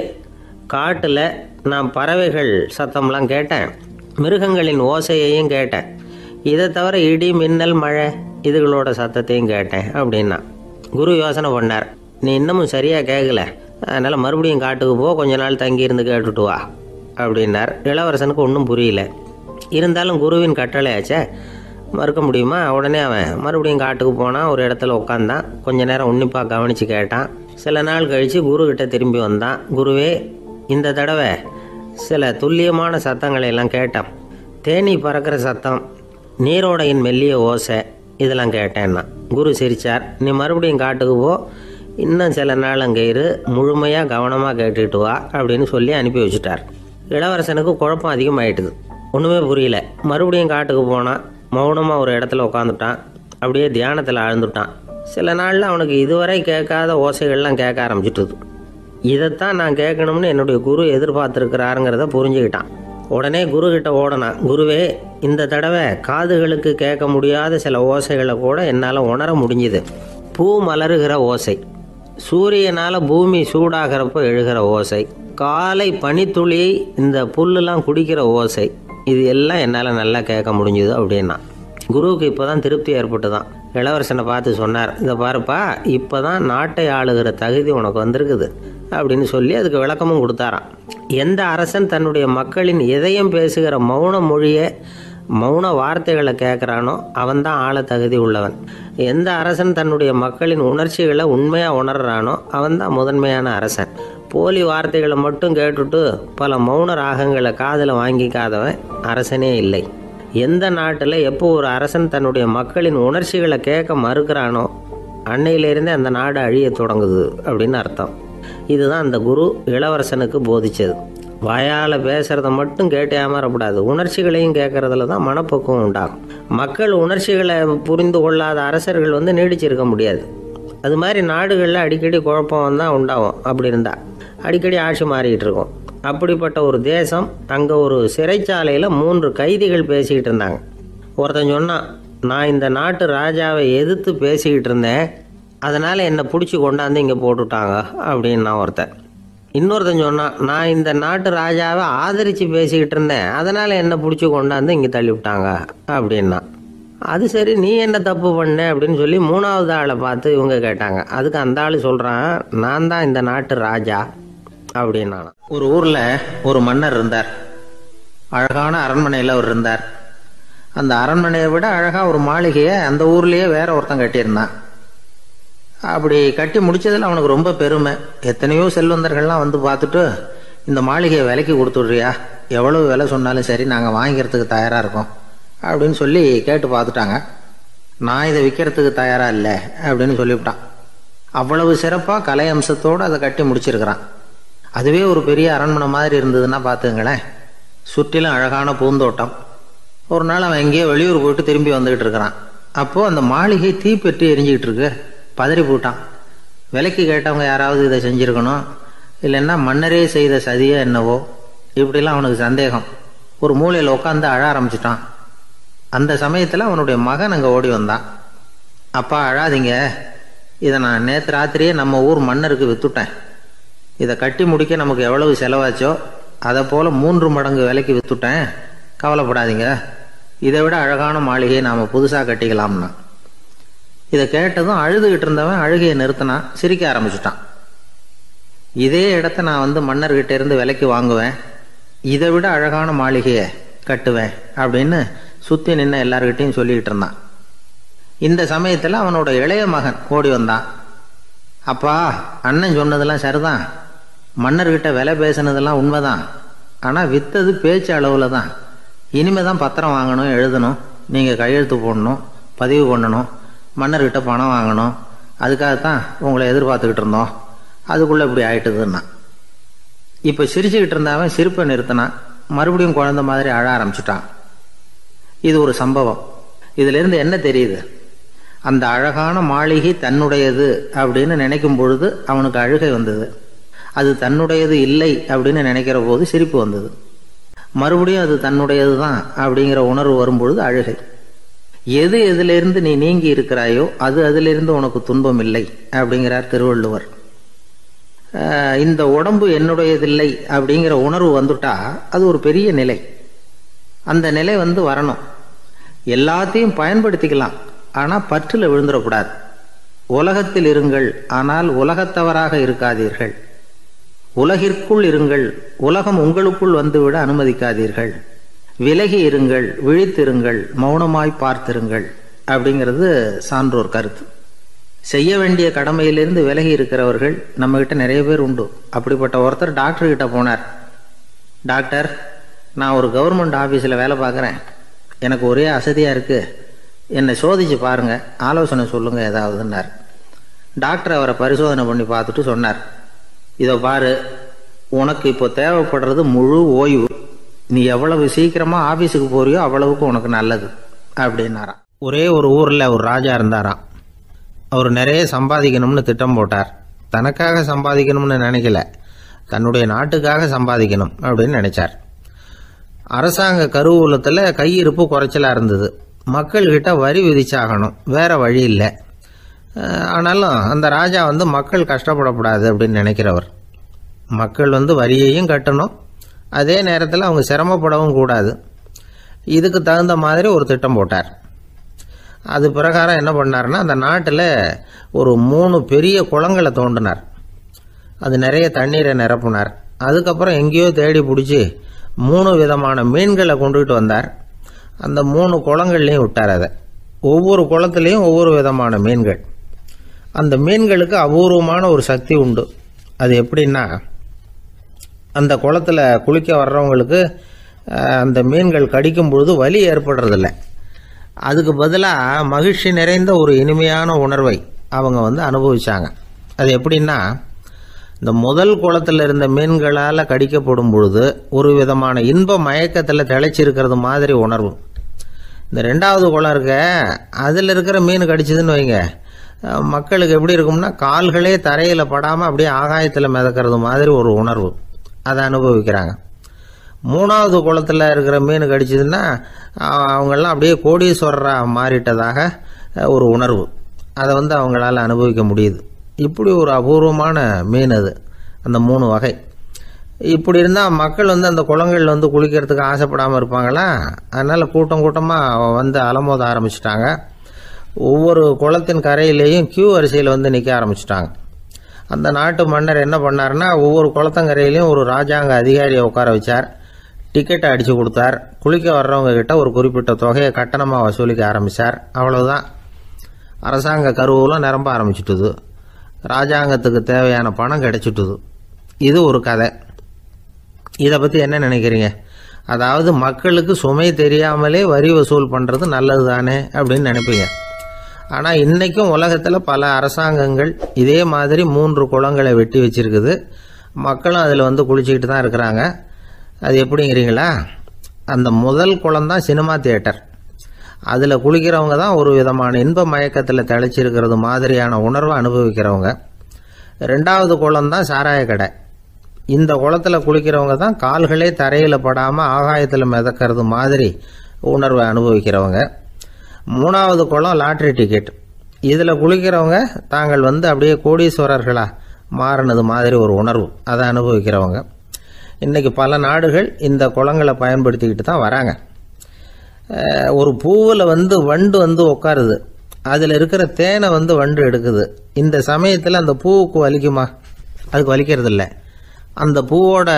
காட்டில் நான் பறவைகள் சத்தம்லாம் கேட்டேன், மிருகங்களின் ஓசையையும் கேட்டேன், இதை தவிர இடி, மின்னல், மழை இதுகளோட சத்தத்தையும் கேட்டேன் அப்படின்னா. குரு யோசனை பண்ணார், நீ இன்னமும் சரியாக கேட்கல, அதனால் மறுபடியும் காட்டுக்கு போ, கொஞ்ச நாள் தங்கியிருந்து கேட்டுட்டு வா அப்படின்னார். இளவரசனுக்கு ஒன்றும் புரியல. இருந்தாலும் குருவின் கட்டளையாச்சே, மறுக்க முடியுமா? உடனே அவன் மறுபடியும் காட்டுக்கு போனான். ஒரு இடத்துல உட்காந்தான். கொஞ்ச நேரம் உன்னிப்பாக கவனித்து கேட்டான். சில நாள் கழித்து குருக்கிட்ட திரும்பி வந்தான். குருவே, இந்த தடவை சில துல்லியமான சத்தங்களை எல்லாம் கேட்டான். தேனி பறக்கிற சத்தம், நீரோடையின் மெல்லிய ஓசை, இதெல்லாம் கேட்டேன்னா. குரு சிரித்தார். நீ மறுபடியும் காட்டுக்கு போ, இன்னும் சில நாள் அங்கே இரு, முழுமையாக கவனமாக கேட்டுட்டு வா அப்படின்னு சொல்லி அனுப்பி வச்சுட்டார். இளவரசனுக்கு குழப்பம் அதிகமாயிட்டுது. ஒன்றுமே புரியல. மறுபடியும் காட்டுக்கு போனான். மௌனமாக ஒரு இடத்துல உட்காந்துட்டான். அப்படியே தியானத்தில் ஆழ்ந்துட்டான். சில நாளில் அவனுக்கு இதுவரை கேட்காத ஓசைகள்லாம் கேட்க ஆரம்பிச்சிட்டுது. இதைத்தான் நான் கேட்கணும்னு என்னுடைய குரு எதிர்பார்த்துருக்கிறாருங்கிறத புரிஞ்சுக்கிட்டான். உடனே குருக்கிட்ட ஓடனான். குருவே, இந்த தடவை காதுகளுக்கு கேட்க முடியாத சில ஓசைகளை கூட என்னால் உணர முடிஞ்சுது. பூ மலருகிற ஓசை, சூரியனால் பூமி சூடாகிறப்போ எழுகிற ஓசை, காலை பனித்துளி இந்த புல்லுலாம் குடிக்கிற ஓசை, இது எல்லாம் என்னால் நல்லா கேட்க முடிஞ்சுது அப்படின்னா. குருவுக்கு இப்போ தான் திருப்தி ஏற்பட்டு தான். இளவரசனை பார்த்து சொன்னார், இதை பாருப்பா, இப்போ தான் நாட்டை ஆளுகிற தகுதி உனக்கு வந்திருக்குது அப்படின்னு சொல்லி அதுக்கு விளக்கமும் கொடுத்தாராம். எந்த அரசன் தன்னுடைய மக்களின் இதயம் பேசுகிற மௌன மொழியை, மௌன வார்த்தைகளை கேட்குறானோ அவன்தான் ஆள தகுதி உள்ளவன். எந்த அரசன் தன்னுடைய மக்களின் உணர்ச்சிகளை உண்மையாக உணர்றானோ அவன்தான் முதன்மையான அரசன். போலி வார்த்தைகளை மட்டும் கேட்டுட்டு பல மௌன ராகங்களை காதில் வாங்கிக்காதவன் அரசனே இல்லை. எந்த நாட்டில் எப்போ ஒரு அரசன் தன்னுடைய மக்களின் உணர்ச்சிகளை கேட்க மறுக்கிறானோ அன்னையிலேருந்தே அந்த நாடு அழிய தொடங்குது அப்படின்னு அர்த்தம். இதுதான் அந்த குரு இளவரசனுக்கு போதிச்சது. வாயால் பேசுகிறத மட்டும் கேட்டு ஏமாறக்கூடாது, உணர்ச்சிகளையும் கேட்கறதுல தான் மனப்பக்குவம் உண்டாகும். மக்கள் உணர்ச்சிகளை புரிந்து கொள்ளாத அரசர்கள் நீடிச்சிருக்க முடியாது. அது மாதிரி நாடுகளில் அடிக்கடி குழப்பம் தான் உண்டாகும். அப்படி இருந்தால் அடிக்கடி ஆட்சி மாறிக்கிட்டு இருக்கும். அப்படிப்பட்ட ஒரு தேசம், அங்கே ஒரு சிறைச்சாலையில் 3 கைதிகள் பேசிக்கிட்டு இருந்தாங்க. ஒருத்தன் சொன்னான், நான் இந்த நாட்டு ராஜாவை எதிர்த்து பேசிக்கிட்டு இருந்தேன், அதனால் என்னை பிடிச்சி கொண்டாந்து இங்கே போட்டுட்டாங்க அப்படின்னா ஒருத்தன். இன்னொருத்தன் சொன்னான், நான் இந்த நாட்டு ராஜாவை ஆதரித்து பேசிக்கிட்டு இருந்தேன், அதனால் என்னை பிடிச்சி கொண்டாந்து இங்கே தள்ளிவிட்டாங்க அப்படின்னா. அது சரி, நீ என்ன தப்பு பண்ண அப்படின்னு சொல்லி மூணாவது ஆளை பார்த்து இவங்க கேட்டாங்க. அதுக்கு அந்த ஆள் சொல்கிறான், நான் தான் இந்த நாட்டு ராஜா அப்படின்னா. ஒரு ஊரில் ஒரு மன்னர் இருந்தார். அழகான அரண்மனையில் அவர் இருந்தார். அந்த அரண்மனையை விட அழகாக ஒரு மாளிகையை அந்த ஊர்லேயே வேற ஒருத்தன் கட்டியிருந்தான். அப்படி கட்டி முடிச்சதில் அவனுக்கு ரொம்ப பெருமை. எத்தனையோ செல்வந்தர்கள்லாம் வந்து பார்த்துட்டு, இந்த மாளிகையை விலைக்கு கொடுத்துட்றியா, எவ்வளவு விலை சொன்னாலும் சரி நாங்கள் வாங்கிக்கிறதுக்கு தயாராக இருக்கோம் அப்படின்னு சொல்லி கேட்டு பார்த்துட்டாங்க. நான் இதை விற்கிறதுக்கு தயாராக இல்லை அப்படின்னு சொல்லிவிட்டான். அவ்வளவு சிறப்பாக கலை அம்சத்தோடு அதை கட்டி முடிச்சிருக்கிறான். அதுவே ஒரு பெரிய அரண்மனை மாதிரி இருந்ததுன்னா பார்த்துங்களேன். சுற்றிலும் அழகான பூந்தோட்டம். ஒரு நாள் அவன் எங்கேயோ வெளியூர் போயிட்டு திரும்பி வந்துக்கிட்டு இருக்கிறான். அப்போது அந்த மாளிகை தீப்பெட்டி எரிஞ்சிக்கிட்டு இருக்கு. பதறி போட்டான். விலைக்கு கேட்டவங்க யாராவது இதை செஞ்சுருக்கணும், இல்லைன்னா மன்னரே செய்த சதியோ என்னவோ, இப்படிலாம் அவனுக்கு சந்தேகம். ஒரு மூலையில் உட்காந்து அழ ஆரம்பிச்சிட்டான். அந்த சமயத்தில் அவனுடைய மகன் அங்கே ஓடி வந்தான். அப்பா அழாதீங்க, இதை நான் நேற்று ராத்திரியே நம்ம ஊர் மன்னருக்கு விற்றுட்டேன். இதை கட்டி முடிக்க நமக்கு எவ்வளவு செலவாச்சோ அதை போல் 3 மடங்கு விலைக்கு விற்றுட்டேன், கவலைப்படாதீங்க. இதை விட அழகான மாளிகையை நாம் புதுசாக கட்டிக்கலாம்னா. இதை கேட்டதும் அழுதுகிட்டு இருந்தவன் அழுகையை நிறுத்தினான், சிரிக்க ஆரம்பிச்சிட்டான். இதே இடத்த நான் வந்து மன்னர்கிட்ட இருந்து விலைக்கு வாங்குவேன், இதை விட அழகான மாளிகையை கட்டுவேன் அப்படின்னு சுற்றி நின்று எல்லார்கிட்டையும் சொல்லிக்கிட்டு இருந்தான். இந்த சமயத்தில் அவனோட இளைய மகன் ஓடி வந்தான். அப்பா, அண்ணன் சொன்னதெல்லாம் சரிதான், மன்னர்கிட்ட விலை பேசினதெல்லாம் உண்மைதான், ஆனால் விற்றது பேச்சு அளவில் தான். இனிமே தான் பத்திரம் வாங்கணும், எழுதணும், நீங்கள் கையெழுத்து போடணும், பதிவு பண்ணணும், மன்னர்கிட்ட பணம் வாங்கணும், அதுக்காகத்தான் உங்களை எதிர்பார்த்துக்கிட்டு இருந்தோம், அதுக்குள்ளே இப்படி ஆயிட்டுதுன்னா. இப்போ சிரிச்சுக்கிட்டு இருந்தவன் சிரிப்பை நிறுத்தினான். மறுபடியும் குழந்தை மாதிரி அழ ஆரம்பிச்சுட்டான். இது ஒரு சம்பவம். இதிலிருந்து என்ன தெரியுது? அந்த அழகான மாளிகை தன்னுடையது அப்படின்னு நினைக்கும் பொழுது அவனுக்கு அழுகை வந்தது. அது தன்னுடையது இல்லை அப்படின்னு நினைக்கிற போது சிரிப்பு வந்தது. மறுபடியும் அது தன்னுடையது தான் அப்படிங்கிற உணர்வு வரும்பொழுது அழுகை. எது எதிலிருந்து நீ நீங்கி இருக்கிறாயோ அது அதிலிருந்து உனக்கு துன்பம் இல்லை அப்படிங்கிறார் திருவள்ளுவர். இந்த உடம்பு என்னுடையதில்லை அப்படிங்கிற உணர்வு வந்துட்டா அது ஒரு பெரிய நிலை. அந்த நிலை வரணும். எல்லாத்தையும் பயன்படுத்திக்கலாம், ஆனால் பற்றில் விழுந்துடக்கூடாது. உலகத்தில் இருங்கள், ஆனால் உலகத்தவராக இருக்காதீர்கள். உலகிற்குள் இருங்கள், உலகம் உங்களுக்குள் வந்துவிட அனுமதிக்காதீர்கள். விலகி இருங்கள், விழித்திருங்கள், மௌனமாய் பார்த்திருங்கள் அப்படிங்கிறது சான்றோர் கருத்து. செய்ய வேண்டிய கடமையிலிருந்து விலகி இருக்கிறவர்கள் நம்மகிட்ட நிறைய பேர் உண்டு. அப்படிப்பட்ட ஒருத்தர் டாக்டர் கிட்ட போனார். டாக்டர், நான் ஒரு கவர்மெண்ட் ஆஃபீஸில் வேலை பார்க்குறேன், எனக்கு ஒரே அசதியாக இருக்குது, என்னை சோதிச்சு பாருங்கள், ஆலோசனை சொல்லுங்கள் ஏதாவதுன்னார். டாக்டர் அவரை பரிசோதனை பண்ணி பார்த்துட்டு சொன்னார், இதை பாரு, உனக்கு இப்போ தேவைப்படுறது முழு ஓய்வு. நீ எவ்வளவு சீக்கிரமாக ஆஃபீஸுக்கு போறியோ அவ்வளவுக்கு உனக்கு நல்லது அப்படின்னாராம். ஒரே ஒரு ஊரில் ஒரு ராஜா இருந்தாராம். அவர் நிறைய சம்பாதிக்கணும்னு திட்டம் போட்டார். தனக்காக சம்பாதிக்கணும்னு நினைக்கல, தன்னுடைய நாட்டுக்காக சம்பாதிக்கணும் அப்படின்னு நினைச்சார். அரசாங்க கருவூலத்தில் கையிருப்பு குறைச்சலாக இருந்தது. மக்கள்கிட்ட வரி விதிச்சாகணும், வேற வழி இல்லை. ஆனாலும் அந்த ராஜா மக்கள் கஷ்டப்படக்கூடாது அப்படின்னு நினைக்கிறவர். மக்கள் வரியையும் கட்டணும், அதே நேரத்தில் அவங்க சிரமப்படவும் கூடாது. இதுக்கு தகுந்த மாதிரி ஒரு திட்டம் போட்டார். அது பிரகாரம் என்ன பண்ணார்னா, அந்த நாட்டில் ஒரு 3 பெரிய குளங்களை தோண்டினார். அது நிறைய தண்ணீரை நிரப்புனார். அதுக்கப்புறம் எங்கேயோ தேடி பிடிச்சி 3 விதமான மீன்களை கொண்டுகிட்டு வந்தார். அந்த 3 குளங்கள்லையும் விட்டார். அதை ஒவ்வொரு குளத்துலேயும் ஒவ்வொரு விதமான மீன்கள். அந்த மீன்களுக்கு அபூர்வமான ஒரு சக்தி உண்டு. அது எப்படின்னா, அந்த குளத்தில் குளிக்க வர்றவங்களுக்கு அந்த மீன்கள் கடிக்கும் பொழுது வலி ஏற்படுறதில்ல. அதுக்கு பதிலாக மகிழ்ச்சி நிறைந்த ஒரு இனிமையான உணர்வை அவங்க அனுபவிச்சாங்க. அது எப்படின்னா, இந்த முதல் குளத்தில் இருந்த மீன்களால் கடிக்கப்படும் பொழுது ஒரு விதமான இன்ப மயக்கத்தில் திளைச்சிருக்கிறது மாதிரி உணர்வு. இந்த 2வது குளம் இருக்க, அதில் இருக்கிற மீன் கடிச்சதுன்னு வைங்க, மக்களுக்கு எப்படி இருக்கும்னா, கால்களே தரையில் படாமல் அப்படியே ஆகாயத்தில் மிதக்கிறது மாதிரி ஒரு உணர்வு. அதை அனுபவிக்கிறாங்க. 3வது குளத்தில் இருக்கிற மீன் கடிச்சதுன்னா அவங்கெல்லாம் அப்படியே கோடீஸ்வரராக மாறிட்டதாக ஒரு உணர்வு. அதை அவங்களால அனுபவிக்க முடியுது. இப்படி ஒரு அபூர்வமான மீன் அது. அந்த 3 வகை. இப்படி இருந்தால் மக்கள் அந்த குளங்களில் குளிக்கிறதுக்கு ஆசைப்படாமல் இருப்பாங்களா? அதனால் கூட்டம் கூட்டமாக அலமோத ஆரம்பிச்சிட்டாங்க. ஒவ்வொரு குளத்தின் கரையிலேயும் கியூ வரிசையில் நிற்க ஆரம்பிச்சிட்டாங்க. அந்த நாட்டு மன்னர் என்ன பண்ணார்னா, ஒவ்வொரு குளத்தங்கரையிலையும் ஒரு ராஜாங்க அதிகாரியை உட்கார வச்சார். டிக்கெட்டை அடித்து கொடுத்தார். குளிக்க வர்றவங்க கிட்ட ஒரு குறிப்பிட்ட தொகையை கட்டணமாக வசூலிக்க ஆரம்பித்தார். அவ்வளவுதான். அரசாங்க கருவூலம் நிரம்ப ஆரம்பிச்சுட்டுது. ராஜாங்கத்துக்கு தேவையான பணம் கிடைச்சிட்டுது. இது ஒரு கதை. இதை பற்றி என்ன நினைக்கிறீங்க? அதாவது மக்களுக்கு சுமை தெரியாமலே வரி வசூல் பண்ணுறது நல்லது தானே அப்படின்னு நினைப்பீங்க. ஆனால் இன்றைக்கும் உலகத்தில் பல அரசாங்கங்கள் இதே மாதிரி 3 குளங்களை வெட்டி வச்சிருக்குது. மக்களும் அதில் குளிச்சுக்கிட்டு தான் இருக்கிறாங்க. அது எப்படிங்கிறீங்களா? அந்த முதல் குளம் தான் சினிமா தியேட்டர். அதில் குளிக்கிறவங்க தான் ஒரு விதமான இன்ப மயக்கத்தில் தெளிச்சிருக்கிறது மாதிரியான உணர்வை அனுபவிக்கிறவங்க. 2வது குளம் தான் சாராய கடை. இந்த குளத்தில் குளிக்கிறவங்க தான் கால்களே தரையில் படாமல் ஆகாயத்தில் மிதக்கிறது மாதிரி உணர்வை அனுபவிக்கிறவங்க. 3வது குளம் லாட்ரி டிக்கெட். இதில் குளிக்கிறவங்க தாங்கள் அப்படியே கோடீஸ்வரர்களா மாறினது மாதிரி ஒரு உணர்வு, அதை அனுபவிக்கிறவங்க. இன்றைக்கி பல நாடுகள் இந்த குளங்களை பயன்படுத்திக்கிட்டு தான் வராங்க. ஒரு பூவில் வண்டு உட்காருது. அதில் இருக்கிற தேனை வண்டு எடுக்குது. இந்த சமயத்தில் அந்த பூவுக்கு வலிக்குமா? அதுக்கு வலிக்கிறது இல்லை. அந்த பூவோட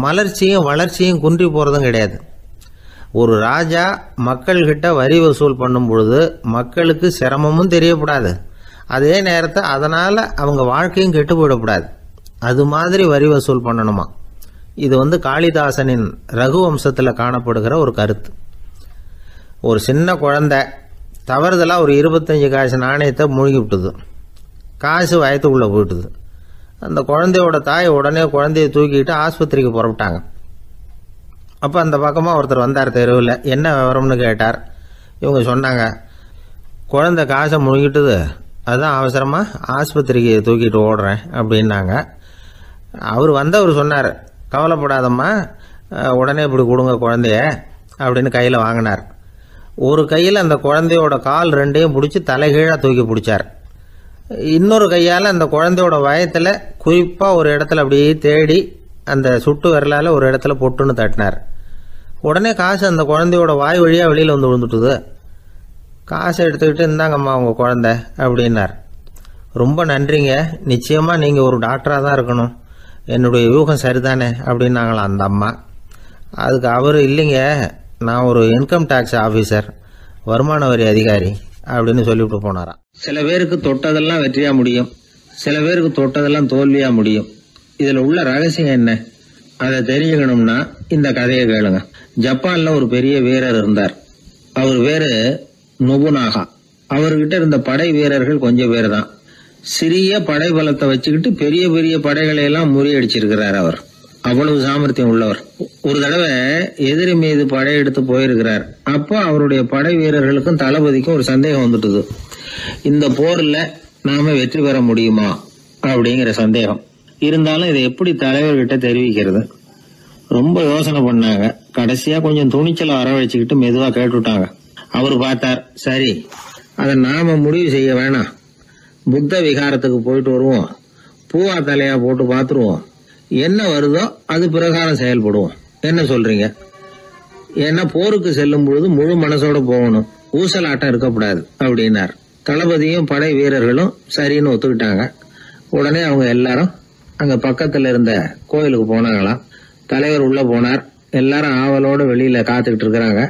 மலர்ச்சியும் வளர்ச்சியும் குன்றி போகிறதும் கிடையாது. ஒரு ராஜா மக்கள்கிட்ட வரி வசூல் பண்ணும் பொழுது மக்களுக்கு சிரமமும் தெரியக்கூடாது, அதே நேரத்தை அதனால் அவங்க வாழ்க்கையும் கெட்டு போயிடக்கூடாது. அது மாதிரி வரி வசூல் பண்ணணுமா? இது காளிதாசனின் ரகுவம்சத்தில் காணப்படுகிற ஒரு கருத்து. ஒரு சின்ன குழந்தை தவறுதலாக ஒரு 25 காசு நாணயத்தை மூழ்கி விட்டுது. காசு வயத்துக்குள்ளே போயிட்டுது. அந்த குழந்தையோட தாய் உடனே குழந்தைய தூக்கிட்டு ஆஸ்பத்திரிக்கு புறப்பட்டாங்க. அப்போ அந்த பக்கமாக ஒருத்தர் வந்தார் தெருவில். என்ன விவரம்னு கேட்டார். இவங்க சொன்னாங்க, குழந்தை காசை முழுங்கிட்டுது, அதுதான் அவசரமாக ஆஸ்பத்திரிக்கு தூக்கிட்டு ஓடுறேன் அப்படின்னாங்க. அவர் சொன்னார், கவலைப்படாதம்மா, உடனே இப்படி கொடுங்க குழந்தைய அப்படின்னு கையில் வாங்கினார். ஒரு கையில் அந்த குழந்தையோட கால் 2ஐயும் பிடிச்சி தலைகீழாக தூக்கி பிடிச்சார். இன்னொரு கையால் அந்த குழந்தையோட வயத்தில் குறிப்பாக ஒரு இடத்துல அப்படியே தேடி அந்த சுட்டு விரலால் ஒரு இடத்துல பொட்டுன்னு தட்டினார். உடனே காசு அந்த குழந்தையோட வாய் வழியாக வெளியில் விழுந்துட்டுது. காசை எடுத்துக்கிட்டு இந்தாங்கம்மா உங்கள் குழந்தை அப்படின்னார். ரொம்ப நன்றிங்க, நிச்சயமாக நீங்கள் ஒரு டாக்டராக தான் இருக்கணும், என்னுடைய யூகம் சரிதானே அப்படின்னாங்களாம் அந்த அம்மா. அதுக்கு அவர், இல்லைங்க, நான் ஒரு இன்கம் டேக்ஸ் ஆஃபீஸர், வருமான வரி அதிகாரி அப்படின்னு சொல்லிவிட்டு போனாராம். சில பேருக்கு தொட்டதெல்லாம் வெற்றியா முடியும், சில பேருக்கு தொட்டதெல்லாம் தோல்வியா முடியும். இதுல உள்ள ரகசியம் என்ன? அதை தெரிஞ்சுக்கணும்னா இந்த கதையை கேளுங்க. ஜப்பான்ல ஒரு பெரிய வீரர் இருந்தார். அவர் பேரு நொபுனாகா. அவர்கிட்ட இருந்த படை வீரர்கள் கொஞ்சம் பேர் தான். சிறிய படை பலத்தை வச்சுக்கிட்டு பெரிய பெரிய படைகளை எல்லாம் முறியடிச்சிருக்கிறார். அவர் அவ்வளவு சாமர்த்தியம் உள்ளவர். ஒரு தடவை எதிரி மீது படையெடுத்து போயிருக்கிறார். அப்போ அவருடைய படை வீரர்களுக்கும் தளபதிக்கும் ஒரு சந்தேகம் வந்துட்டுது. இந்த போர்ல நாம வெற்றி பெற முடியுமா அப்படிங்கிற சந்தேகம் இருந்தாலும் இதை எப்படி தலைவர்கிட்ட தெரிவிக்கிறது? ரொம்ப யோசனை பண்ணாங்க. கடைசியா கொஞ்சம் துணிச்சலை வரவழைச்சுக்கிட்டு மெதுவா கேட்டுட்டாங்க. அவர் பார்த்தார், சரி, அதை நாம முடிவு செய்ய வேணாம், புத்த விகாரத்துக்கு போயிட்டு வருவோம், பூவா தலையா போட்டு பாத்துருவோம், என்ன வருதோ அது பிரகாரம் செயல்படுவோம், என்ன சொல்றீங்க? ஏன்னா போருக்கு செல்லும் பொழுது முழு மனசோட போகணும், ஊசலாட்டம் இருக்கக்கூடாது அப்படின்னார். தளபதியும் படை வீரர்களும் சரின்னு ஒத்துக்கிட்டாங்க. உடனே அவங்க எல்லாரும் அங்க பக்கத்துல இருந்த கோயிலுக்கு போனாங்களாம். தலைவர் உள்ள போனார். எல்லாரும் ஆவலோட வெளியில காத்துக்கிட்டு இருக்கிறாங்க.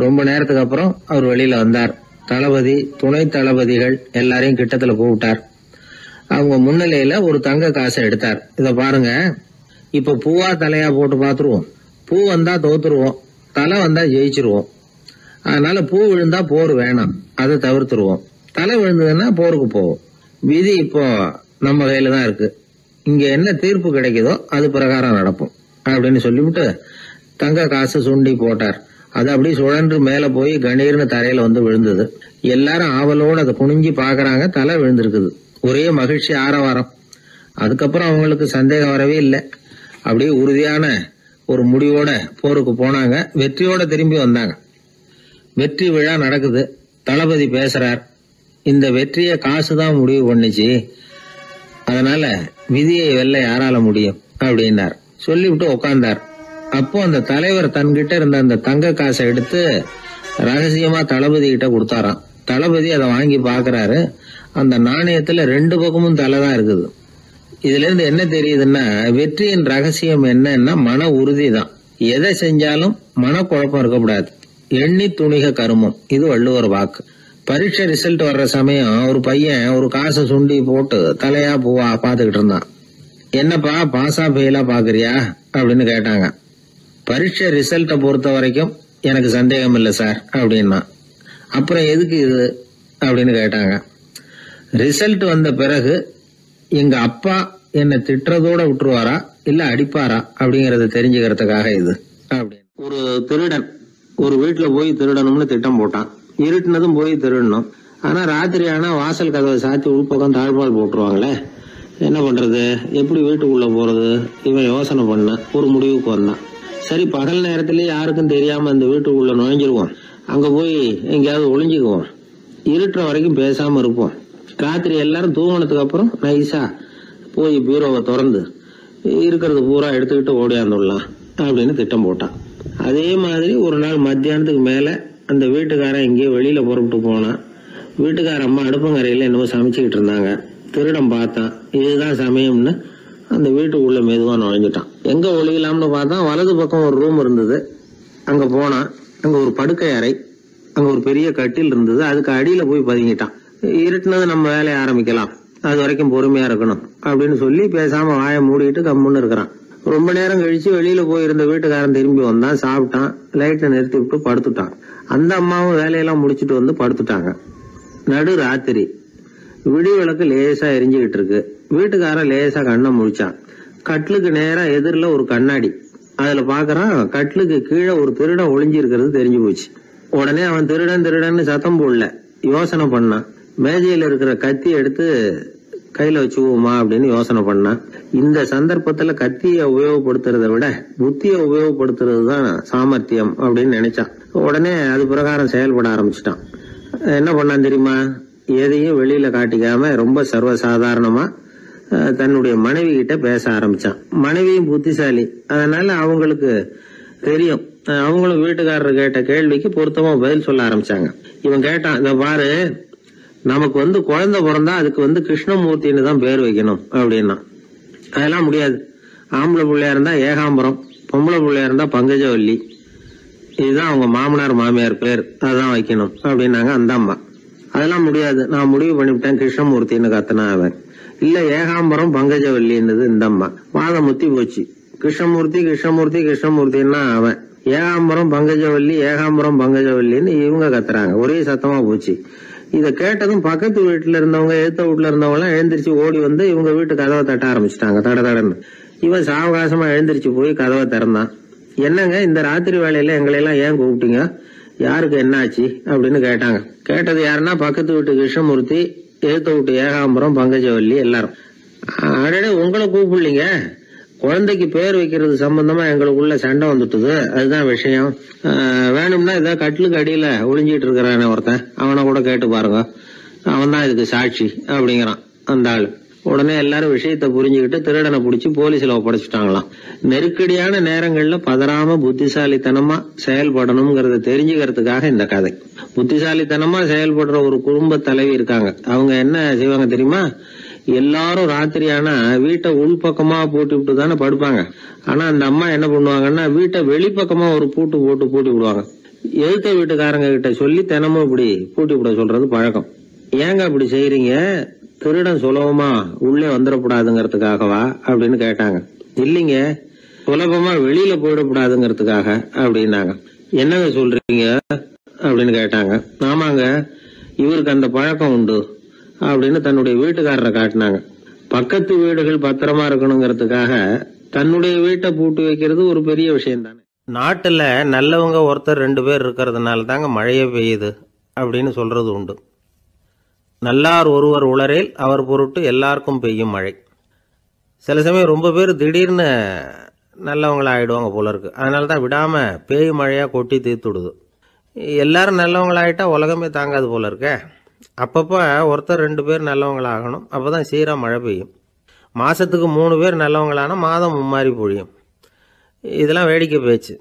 ரொம்ப நேரத்துக்கு அப்புறம் அவர் வெளியில வந்தார். தளபதி, துணை தளபதிகள் எல்லாரையும் கிட்டத்துல கூப்பிட்டார். அவங்க முன்னிலையில ஒரு தங்க காசை எடுத்தார். இத பாருங்க, இப்ப பூவா தலையா போட்டு பாத்துருவோம். பூ வந்தா தோத்துருவோம், தலை வந்தா ஜெயிச்சிருவோம். அதனால பூ விழுந்தா போர் வேணாம், அதை தவிர்த்துருவோம். தலை விழுந்ததுன்னா போருக்கு போவோம். விதி இப்போ நம்ம கையில தான் இருக்கு. இங்க என்ன தீர்ப்பு கிடைக்குதோ அது பிரகாரம் நடப்போம் அப்படின்னு சொல்லிவிட்டு தங்க காசு சுண்டி போட்டார். அது அப்படி சுழன்று மேல போய் கணீர்னு தரையில வந்து விழுந்தது. எல்லாரும் ஆவலோடு அதை குனிஞ்சி பாக்குறாங்க. தலை விழுந்திருக்குது. ஒரே மகிழ்ச்சி, ஆரவாரம். அதுக்கப்புறம் அவங்களுக்கு சந்தேகம் வரவே இல்லை. அப்படியே உறுதியான ஒரு முடிவோட போருக்கு போனாங்க. வெற்றியோட திரும்பி வந்தாங்க. வெற்றி விழா நடக்குது. தளபதி பேசுறார். இந்த வெற்றியை காசுதான் முடிவு பண்ணுச்சு, அதனால விதியை வெல்ல யாரால முடியும் அப்படின்னார். சொல்லிவிட்டு உட்கார்ந்தார். அப்போ அந்த தலைவர் தன்கிட்ட இருந்த அந்த தங்க காசை எடுத்து ரகசியமா தளபதி கிட்ட கொடுத்தாராம். தளபதி அதை வாங்கி பாக்குறாரு. அந்த நாணயத்துல 2 பக்கமும் தலைதான் இருக்குது. இதுல இருந்து என்ன தெரியுதுன்னா, வெற்றியின் ரகசியம் என்னன்னா மன உறுதி தான். எதை செஞ்சாலும் மனக்குழப்பம் இருக்கக்கூடாது. எண்ணி துணிக கருமம், இது வள்ளுவர் வாக்கு. பரீட்சை ரிசல்ட் வர்ற சமயம் ஒரு பையன் ஒரு காசை சுண்டி போட்டு தலையா பூவா பாத்துக்கிட்டு இருந்தான். என்னப்பா பாஸா ஃபெயிலா பாக்குறியா அப்படின்னு கேட்டாங்க. பரீட்சை ரிசல்ட்டை பொறுத்த வரைக்கும் எனக்கு சந்தேகம் இல்லை சார் அப்படின்னா. அப்புறம் எதுக்கு இது அப்படின்னு கேட்டாங்க. ரிசல்ட் வந்த பிறகு எங்க அப்பா என்னை திட்டுறதோட விட்டுருவாரா இல்ல அடிப்பாரா அப்படிங்கறத தெரிஞ்சுக்கிறதுக்காக இது அப்படின்னு. ஒரு திருடன் ஒரு வீட்டுல போய் திருடணும்னு திட்டம் போட்டான். இருட்டுனதும் போய் திருடணும். ஆனா ராத்திரி ஆனா வாசல் கதவை சாத்தி உள்பக்கம் தாழ்பால் போட்டுருவாங்களே, என்ன பண்றது, எப்படி வீட்டுக்குள்ள போறது? இவன் யோசனை பண்ண ஒரு முடிவுக்கு வந்தான். சரி, பகல் நேரத்திலேயே யாருக்கும் தெரியாம அந்த வீட்டுக்குள்ள நுழைஞ்சிருவோம், அங்க போய் எங்கேயாவது ஒளிஞ்சுக்குவோம், இருட்டுற வரைக்கும் பேசாம இருப்போம், ராத்திரி எல்லாரும் தூங்கினதுக்கு அப்புறம் நைஸா போய் பீரோவை திறந்து இருக்கிறது பூரா எடுத்துக்கிட்டு ஓடியாந்துடலாம் அப்படின்னு திட்டம் போட்டான். அதே மாதிரி ஒரு நாள் மத்தியானத்துக்கு மேல அந்த வீட்டுக்காரன் எங்கேயோ வெளியில புறப்பட்டு போனான். வீட்டுக்கார அம்மா அடுப்பங்கரையில என்னவோ சமைச்சுக்கிட்டு இருந்தாங்க. திருடன் பார்த்தான். இதுதான் சமயம்னு அந்த வீட்டுக்குள்ள மெதுவா நுழைஞ்சிட்டான். எங்க ஒளியலாம்னு பார்த்தா வலது பக்கம் ஒரு ரூம் இருந்தது. அங்க போனான். அங்க ஒரு படுக்கை அறை, அங்க ஒரு பெரிய கட்டில் இருந்தது. அதுக்கு அடியில போய் பதுங்கிட்டான். இருட்டுனது நம்ம வேலையை ஆரம்பிக்கலாம், அது வரைக்கும் பொறுமையா இருக்கணும் அப்படின்னு சொல்லி பேசாம வாயை மூடிட்டு கம்முன்னு இருக்கிறான். ரொம்ப நேரம் கழிச்சு வெளியில போயிருந்த வீட்டுக்காரன் திரும்பி வந்தான். சாப்பிட்டான். லைட்டை நிறுத்தி விட்டு படுத்துட்டான். அந்த அம்மாவும் வேலையெல்லாம் முடிச்சுட்டு வந்து படுத்துட்டாங்க. நடு ராத்திரி. விடி விளக்கு லேசா எரிஞ்சுக்கிட்டு இருக்கு. வீட்டுக்காரன் லேசா கண்ணை முழிச்சான். கட்லுக்கு நேரா எதிரில ஒரு கண்ணாடி. அதுல பாக்குறான், கட்லுக்கு கீழே ஒரு திருடன் ஒளிஞ்சு இருக்கிறது தெரிஞ்சு போச்சு. உடனே அவன் திருடன் திருடன்னு சத்தம் போடல, யோசனை பண்ணான். மேஜையில இருக்கிற கத்தி எடுத்து கையில வச்சுக்குவோமா அப்படின்னு யோசனை பண்ணான். இந்த சந்தர்ப்பத்துல கத்தியை உபயோகப்படுத்துறத விட புத்தியை உபயோகப்படுத்துறது தான் சாமர்த்தியம் அப்படின்னு நினைச்சான். உடனே அது பிரகாரம் செயல்பட ஆரம்பிச்சிட்டான். என்ன பண்ணான் தெரியுமா? எதையும் வெளியில காட்டிக்காம ரொம்ப சர்வசாதாரணமா தன்னுடைய மனைவி கிட்ட பேச ஆரம்பிச்சான். மனைவியும் புத்திசாலி, அதனால அவங்களுக்கு தெரியும். அவங்களும் வீட்டுக்காரர் கேட்ட கேள்விக்கு பொருத்தமா பதில் சொல்ல ஆரம்பிச்சாங்க. இவன் கேட்டான், இந்த பாரு, நமக்கு குழந்தை பிறந்தா அதுக்கு கிருஷ்ணமூர்த்தின்னு தான் பேர் வைக்கணும் அப்படின்னா. அதெல்லாம் முடியாது. ஆம்பளை பிள்ளையா இருந்தா ஏகாம்பரம், பொம்பளை பிள்ளையா இருந்தா பங்கஜவல்லி, இதுதான் அவங்க மாமனார் மாமியார் பேர், அதுதான் வைக்கணும் அப்படின்னாங்க அந்த அம்மா. அதெல்லாம் முடியாது, நான் முடிவு பண்ணிவிட்டேன் கிருஷ்ணமூர்த்தின்னு கத்துனா அவன். இல்ல ஏகாம்பரம் பங்கஜவல்லின்றது இந்த அம்மா. வாதம் முத்தி போச்சு. கிருஷ்ணமூர்த்தி கிருஷ்ணமூர்த்தி கிருஷ்ணமூர்த்தின்னா அவன். ஏகாம்பரம் பங்கஜவல்லி ஏகாம்பரம் பங்கஜவல்லின்னு இவங்க கத்துறாங்க. ஒரே சத்தமா போச்சு. இத கேட்டதும் பக்கத்து வீட்டுல இருந்தவங்க, எழுத்த வீட்டுல இருந்தவங்க எல்லாம் எழுந்திரிச்சு ஓடி வந்து இவங்க வீட்டு கதவை தட்ட ஆரம்பிச்சுட்டாங்க. தட தடன்னு. இவன் சாவகாசமா எழுந்திரிச்சு போய் கதவை திறந்தான். என்னங்க இந்த ராத்திரி வேலையில எங்களை எல்லாம் ஏன் கூப்பிட்டீங்க, யாருக்கு என்ன ஆச்சு அப்படின்னு கேட்டாங்க. கேட்டது யாருன்னா பக்கத்து வீட்டு கிருஷ்ணமூர்த்தி, எழுத்த வீட்டு ஏகாம்பரம் பங்கஜவல்லி எல்லாரும். அடடே, உங்களை கூப்பிடலீங்க, குழந்தைக்கு பேர் வைக்கிறது சம்பந்தமா எங்களுக்குள்ள சண்டை வந்துட்டுது, அதுதான் விஷயம். வேணும்னா இதை கட்டிலுக்கு அடியில ஒளிஞ்சிட்டு இருக்கிறானே ஒருத்தன், அவனை கூட கேட்டு பாருங்க, அவன் தான் இதுக்கு சாட்சி அப்படிங்கிறான் அந்த ஆளு. உடனே எல்லாரும் விஷயத்த புரிஞ்சுக்கிட்டு திருடனை பிடிச்சி போலீஸ்ல ஒப்படைச்சிட்டாங்களாம். நெருக்கடியான நேரங்கள்ல பதறாம புத்திசாலித்தனமா செயல்படணுங்கிறத தெரிஞ்சுக்கிறதுக்காக இந்த கதை. புத்திசாலித்தனமா செயல்படுற ஒரு குடும்ப தலைவி இருக்காங்க. அவங்க என்ன செய்வாங்க தெரியுமா? எல்லாரும் ராத்திரியானா வீட்டை உள்பக்கமா பூட்டி விட்டு தானே படுப்பாங்க. ஆனா அந்த அம்மா என்ன பண்ணுவாங்கன்னா, வீட்டை வெளிப்பக்கமா ஒரு பூட்டு போட்டு பூட்டி விடுவாங்க. எழுத்த வீட்டுக்காரங்க கிட்ட சொல்லி தினமும் இப்படி பூட்டி விட சொல்றது பழக்கம். ஏங்க அப்படி செய்யறீங்க, திருடன் சுலபமா உள்ளே வந்துடக்கூடாதுங்கிறதுக்காகவா அப்படின்னு கேட்டாங்க. இல்லைங்க, சுலபமா வெளியில போயிடக்கூடாதுங்கிறதுக்காக அப்படின்னாங்க. என்னங்க சொல்றீங்க அப்படின்னு கேட்டாங்க. ஆமாங்க, இவருக்கு அந்த பழக்கம் உண்டு அப்படின்னு தன்னுடைய வீட்டுக்காரரை காட்டினாங்க. பக்கத்து வீடுகள் பத்திரமா இருக்கணுங்கிறதுக்காக தன்னுடைய வீட்டை பூட்டி வைக்கிறது ஒரு பெரிய விஷயம் தானே. நாட்டுல நல்லவங்க ஒருத்தர் 2 பேர் இருக்கிறதுனால தாங்க மழையே பெய்யுது அப்படின்னு சொல்றது உண்டு. நல்லார் ஒருவர் உளரேல் அவர் பொருட்டு எல்லாருக்கும் பெய்யும் மழை. சில சமயம் ரொம்ப பேர் திடீர்னு நல்லவங்களா ஆயிடுவாங்க போல இருக்கு. அதனால தான் விடாம பேய் மழையா கொட்டி தீர்த்துடுது. எல்லாரும் நல்லவங்களாயிட்டா உலகமே தாங்காது போல இருக்க. அப்பப்போ ஒருத்தர் 2 பேர் நல்லவங்களாகணும், அப்பதான் சீரா மழை பெய்யும். மாதத்துக்கு 3 பேர் நல்லவங்களான மாதம் மும்மாரி பொழியும். இதெல்லாம் வேடிக்கை பேச்சு.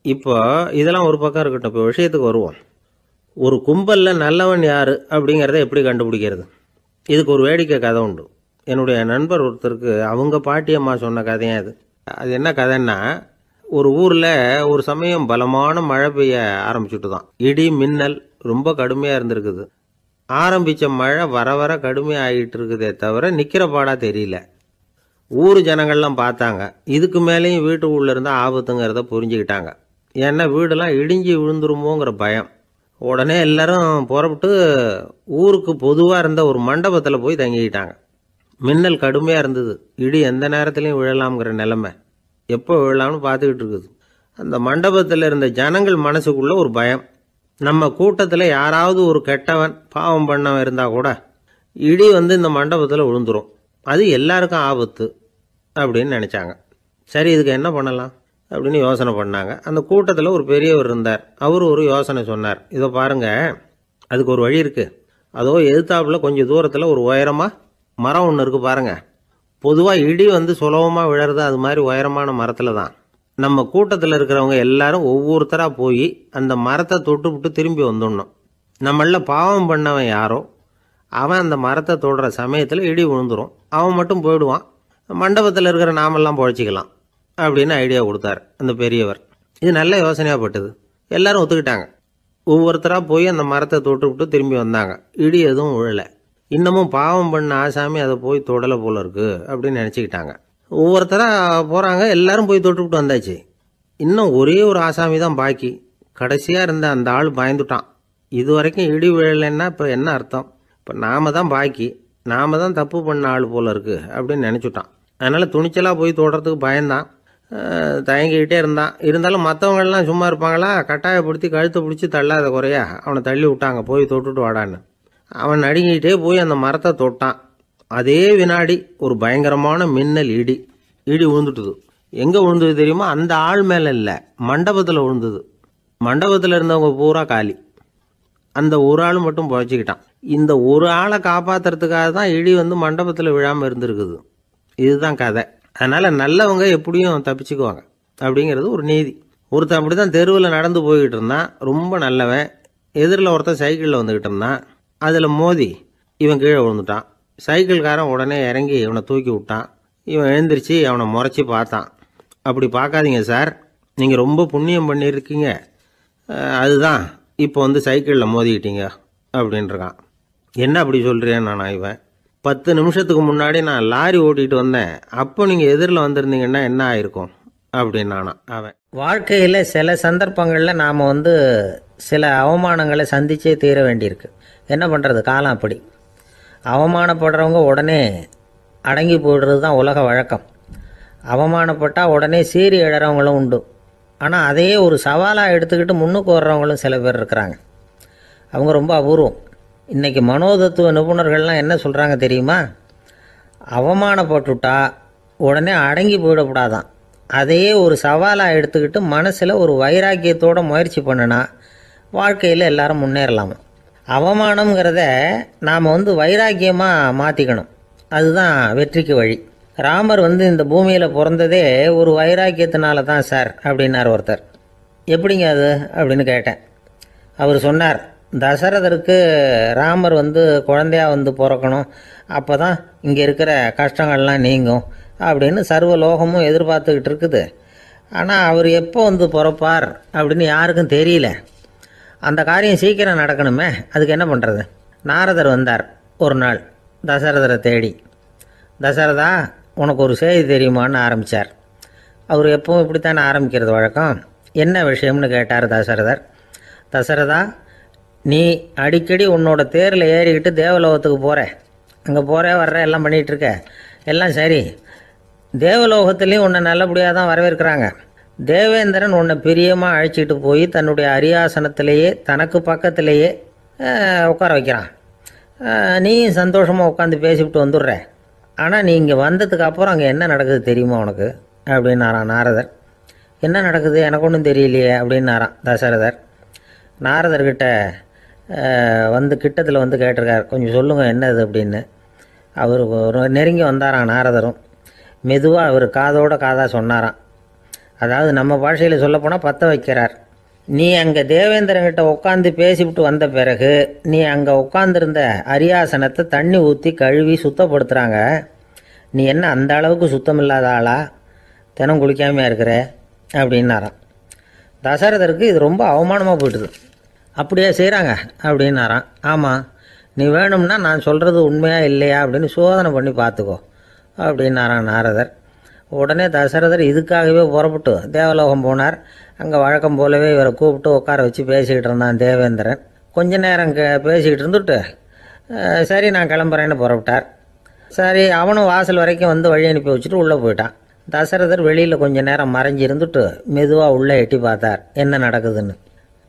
இப்போ இதெல்லாம் ஒரு பக்கம் இருக்கட்டும். இப்போ விஷயத்துக்கு வருவோம். ஒரு கும்பலில் நல்லவன் யார் அப்படிங்கிறத எப்படி கண்டுபிடிக்கிறது? இதுக்கு ஒரு வேடிக்கை கதை உண்டு. என்னுடைய நண்பர் ஒருத்தருக்கு அவங்க பாட்டியம்மா சொன்ன கதையும் அது. அது என்ன கதைன்னா, ஒரு ஊரில் ஒரு சமயம் பலமான மழை பெய்ய ஆரம்பிச்சுட்டு தான். இடி மின்னல் ரொம்ப கடுமையாக இருந்திருக்குது. ஆரம்பித்த மழை வர வர கடுமையாக ஆகிட்டு இருக்குதே தவிர நிற்கிற பாடாக தெரியல. ஊர் ஜனங்கள்லாம் பார்த்தாங்க. இதுக்கு மேலேயும் வீட்டு உள்ள இருந்தால் ஆபத்துங்கிறத புரிஞ்சுக்கிட்டாங்க. ஏன்னா வீடெல்லாம் இடிஞ்சு விழுந்துருமோங்கிற பயம். உடனே எல்லாரும் புறப்பட்டு ஊருக்கு பொதுவாக இருந்த ஒரு மண்டபத்தில் போய் தங்கிக்கிட்டாங்க. மின்னல் கடுமையாக இருந்தது. இடி எந்த நேரத்துலையும் விழலாம்ங்கிற நிலைமை. எப்போ விழலாம்னு பார்த்துக்கிட்டு இருக்குது. அந்த மண்டபத்தில் இருந்த ஜனங்கள் மனசுக்குள்ள ஒரு பயம். நம்ம கூட்டத்தில் யாராவது ஒரு கெட்டவன் பாவம் பண்ணவன் இருந்தால் கூட இடி வந்து இந்த மண்டபத்தில் விழுந்துரும், அது எல்லாருக்கும் ஆபத்து அப்படின்னு நினச்சாங்க. சரி, இதுக்கு என்ன பண்ணலாம் அப்படின்னு யோசனை பண்ணாங்க. அந்த கூட்டத்தில் ஒரு பெரியவர் இருந்தார். அவர் ஒரு யோசனை சொன்னார். இதை பாருங்க, அதுக்கு ஒரு வழி இருக்குது. அதோ எதிர்த்தாப்புல கொஞ்சம் தூரத்தில் ஒரு உயரமாக மரம் ஒன்று இருக்குது பாருங்க. பொதுவாக இடி வந்து சுலபமாக விழறது அது மாதிரி உயரமான மரத்தில் தான். நம்ம கூட்டத்தில் இருக்கிறவங்க எல்லாரும் ஒவ்வொருத்தராக போய் அந்த மரத்தை தொட்டு விட்டு திரும்பி வந்துடணும். நம்மள பாவம் பண்ணவன் யாரோ அவன் அந்த மரத்தை தொடுற சமயத்தில் இடி விழுந்துடும். அவன் மட்டும் போயிடுவான். மண்டபத்தில் இருக்கிற நாமெல்லாம் பொழைச்சிக்கலாம் அப்படின்னு ஐடியா கொடுத்தார் அந்த பெரியவர். இது நல்ல யோசனையாக பட்டது. எல்லாரும் ஒத்துக்கிட்டாங்க. ஒவ்வொருத்தராக போய் அந்த மரத்தை தொட்டு விட்டு திரும்பி வந்தாங்க. இடி எதுவும் விழலை. இன்னமும் பாவம் பண்ண ஆசாமி அதை போய் தொடலை போல இருக்கு அப்படின்னு நினச்சிக்கிட்டாங்க. ஒவ்வொருத்தராக போகிறாங்க. எல்லாரும் போய் தொட்டுவிட்டு வந்தாச்சு. இன்னும் ஒரே ஒரு ஆசாமி தான் பாக்கி. கடைசியாக இருந்த அந்த ஆள் பயந்துட்டான். இது வரைக்கும் இடி விழலைன்னா இப்போ என்ன அர்த்தம்? இப்போ நாம தான் பாக்கி, நாம தான் தப்பு பண்ண ஆள் போல இருக்கு அப்படின்னு நினச்சிட்டான். அதனால் துணிச்சலாக போய் தொடுறதுக்கு பயந்தான். தயங்கிக்கிட்டே இருந்தான். இருந்தாலும் மற்றவங்கள்லாம் சும்மா இருப்பாங்களா? கட்டாயப்படுத்தி கழுத்தை பிடிச்சி தள்ளாத குறையா அவனை தள்ளி விட்டாங்க. போய் தொட்டுட்டு வாடான்னு. அவன் நடுங்கிக்கிட்டே போய் அந்த மரத்தை தொட்டான். அதே வினாடி ஒரு பயங்கரமான மின்னல் இடி விழுந்துட்டுது. எங்கே விழுந்தது தெரியுமா? அந்த ஆள் மேலே இல்லை, மண்டபத்தில் விழுந்தது. மண்டபத்தில் இருந்தவங்க பூரா காலி. அந்த ஒரு ஆள் மட்டும் பொழைச்சிக்கிட்டான். இந்த ஒரு ஆளை காப்பாற்றுறதுக்காக தான் இடி வந்து மண்டபத்தில் விழாமல் இருந்திருக்குது. இதுதான் கதை. அதனால் நல்லவங்க எப்படியும் தப்பிச்சுக்குவாங்க அப்படிங்கிறது ஒரு நீதி. ஒருத்தன் அப்படி தான் தெருவில் நடந்து போய்கிட்டு இருந்தான். ரொம்ப நல்லவன். எதிரில் ஒருத்தன் சைக்கிளில் வந்துக்கிட்டு இருந்தான். அதில் மோதி இவன் கீழே விழுந்துட்டான். சைக்கிள்காரன் உடனே இறங்கி இவனை தூக்கி விட்டான். இவன் எழுந்திரிச்சு அவனை முறைச்சி பார்த்தான். அப்படி பார்க்காதீங்க சார், நீங்கள் ரொம்ப புண்ணியம் பண்ணியிருக்கீங்க, அதுதான் இப்போ வந்து சைக்கிளில் மோதிக்கிட்டீங்க அப்படின்றான். என்ன அப்படி சொல்கிறேன் நான்? இவன் 10 நிமிஷத்துக்கு முன்னாடி நான் லாரி ஓட்டிகிட்டு வந்தேன், அப்போ நீங்கள் எதிரில் வந்திருந்தீங்கன்னா என்ன ஆயிருக்கும் அப்படின்னானா அவன். வாழ்க்கையில் சில சந்தர்ப்பங்களில் நாம் வந்து சில அவமானங்களை சந்திச்சே தீர வேண்டியிருக்கு. என்ன பண்ணுறது, காலம் அப்படி. அவமானப்படுறவங்க உடனே அடங்கி போய்டுறது தான் உலக வழக்கம். அவமானப்பட்டால் உடனே சீறி எழறவங்களும் உண்டு. ஆனால் அதையே ஒரு சவாலாக எடுத்துக்கிட்டு முன்னுக்கு வர்றவங்களும் சில பேர் இருக்கிறாங்க. அவங்க ரொம்ப அபூர்வம். இன்றைக்கி மனோதத்துவ நிபுணர்கள்லாம் என்ன சொல்கிறாங்க தெரியுமா? அவமானப்பட்டுட்டா உடனே அடங்கி போயிடக்கூடாதான். அதையே ஒரு சவாலாக எடுத்துக்கிட்டு மனசில் ஒரு வைராக்கியத்தோடு முயற்சி பண்ணினா வாழ்க்கையில் எல்லாரும் முன்னேறலாமா. அவமானங்கிறத நாம் வந்து வைராக்கியமாக மாற்றிக்கணும். அதுதான் வெற்றிக்கு வழி. ராமர் வந்து இந்த பூமியில் பிறந்ததே ஒரு வைராக்கியத்தினால தான் சார் அப்படின்னார் ஒருத்தர். எப்படிங்க அது அப்படின்னு கேட்டேன். அவர் சொன்னார், தசரதருக்கு ராமர் வந்து குழந்தையாக வந்து பிறக்கணும், அப்போ தான் இங்கே இருக்கிற கஷ்டங்கள்லாம் நீங்கும் அப்படின்னு சர்வ லோகமும் எதிர்பார்த்துக்கிட்டு இருக்குது. ஆனால் அவர் எப்போ வந்து பிறப்பார் அப்படின்னு யாருக்கும் தெரியல. அந்த காரியம் சீக்கிரம் நடக்கணுமே, அதுக்கு என்ன பண்ணுறது? நாரதர் வந்தார் ஒரு நாள் தசரதரை தேடி. தசரதா, உனக்கு ஒரு செய்தி தெரியுமான்னு ஆரம்பித்தார். அவர் எப்பவும் இப்படித்தானே ஆரம்பிக்கிறது வழக்கம். என்ன விஷயம்னு கேட்டார் தசரதர். தசரதா, நீ அடிக்கடி உன்னோட தேரில் ஏறிக்கிட்டு தேவலோகத்துக்கு போகிற, அங்கே போகிற வர்ற எல்லாம் பண்ணிகிட்ருக்க, எல்லாம் சரி. தேவலோகத்துலேயும் உன்னை நல்லபடியாக தான் வரவேற்கிறாங்க. தேவேந்திரன் உன்னை பிரியமாக அழைச்சிட்டு போய் தன்னுடைய அரியாசனத்திலேயே தனக்கு பக்கத்திலேயே உட்கார வைக்கிறான். நீயும் சந்தோஷமாக உட்காந்து பேசிவிட்டு வந்துடுற. ஆனால் நீ இங்கே வந்ததுக்கு அப்புறம் அங்கே என்ன நடக்குது தெரியுமா உனக்கு அப்படின்னாரான் நாரதர். என்ன நடக்குது எனக்கு ஒன்றும் தெரியலையே அப்படின்னாரான் தசரதர். நாரதர்கிட்ட வந்து கிட்டத்தில் வந்து கேட்டிருக்கார், கொஞ்சம் சொல்லுங்கள் என்னது அப்படின்னு. அவர் நெருங்கி வந்தாராம் நாரதரும். மெதுவாக அவர் காதோட காதாக சொன்னாராம். அதாவது நம்ம பாஷையில் சொல்லப்போனால் பற்ற வைக்கிறார். நீ அங்கே தேவேந்திரங்கிட்ட உட்காந்து பேசிவிட்டு வந்த பிறகு நீ அங்கே உட்காந்துருந்த அரியாசனத்தை தண்ணி ஊற்றி கழுவி சுத்தப்படுத்துகிறாங்க. நீ என்ன அந்த அளவுக்கு சுத்தம் இல்லாத ஆளா, தினம் குளிக்காமையாக இருக்கிற அப்படின்னாராம். தசரதருக்கு இது ரொம்ப அவமானமாக போயிட்டுது. அப்படியே செய்கிறாங்க அப்படின்னாராம். ஆமாம், நீ வேணும்னா நான் சொல்கிறது உண்மையா இல்லையா அப்படின்னு சோதனை பண்ணி பார்த்துக்கோ அப்படின்னாராம் நாரதர். உடனே தசரதர் இதுக்காகவே புறப்பட்டு தேவலோகம் போனார். அங்கே வழக்கம் போலவே இவரை கூப்பிட்டு உட்கார வச்சு பேசிக்கிட்டு இருந்தான் தேவேந்திரன். கொஞ்ச நேரம் பேசிக்கிட்டு இருந்துட்டு சரி நான் கிளம்புறேன்னு புறப்பட்டார். சரி அவனும் வாசல் வரைக்கும் வந்து வழி அனுப்பி வச்சுட்டு உள்ளே போயிட்டான். தசரதர் வெளியில் கொஞ்ச நேரம் மறைஞ்சி இருந்துட்டு மெதுவாக உள்ளே எட்டி பார்த்தார் என்ன நடக்குதுன்னு.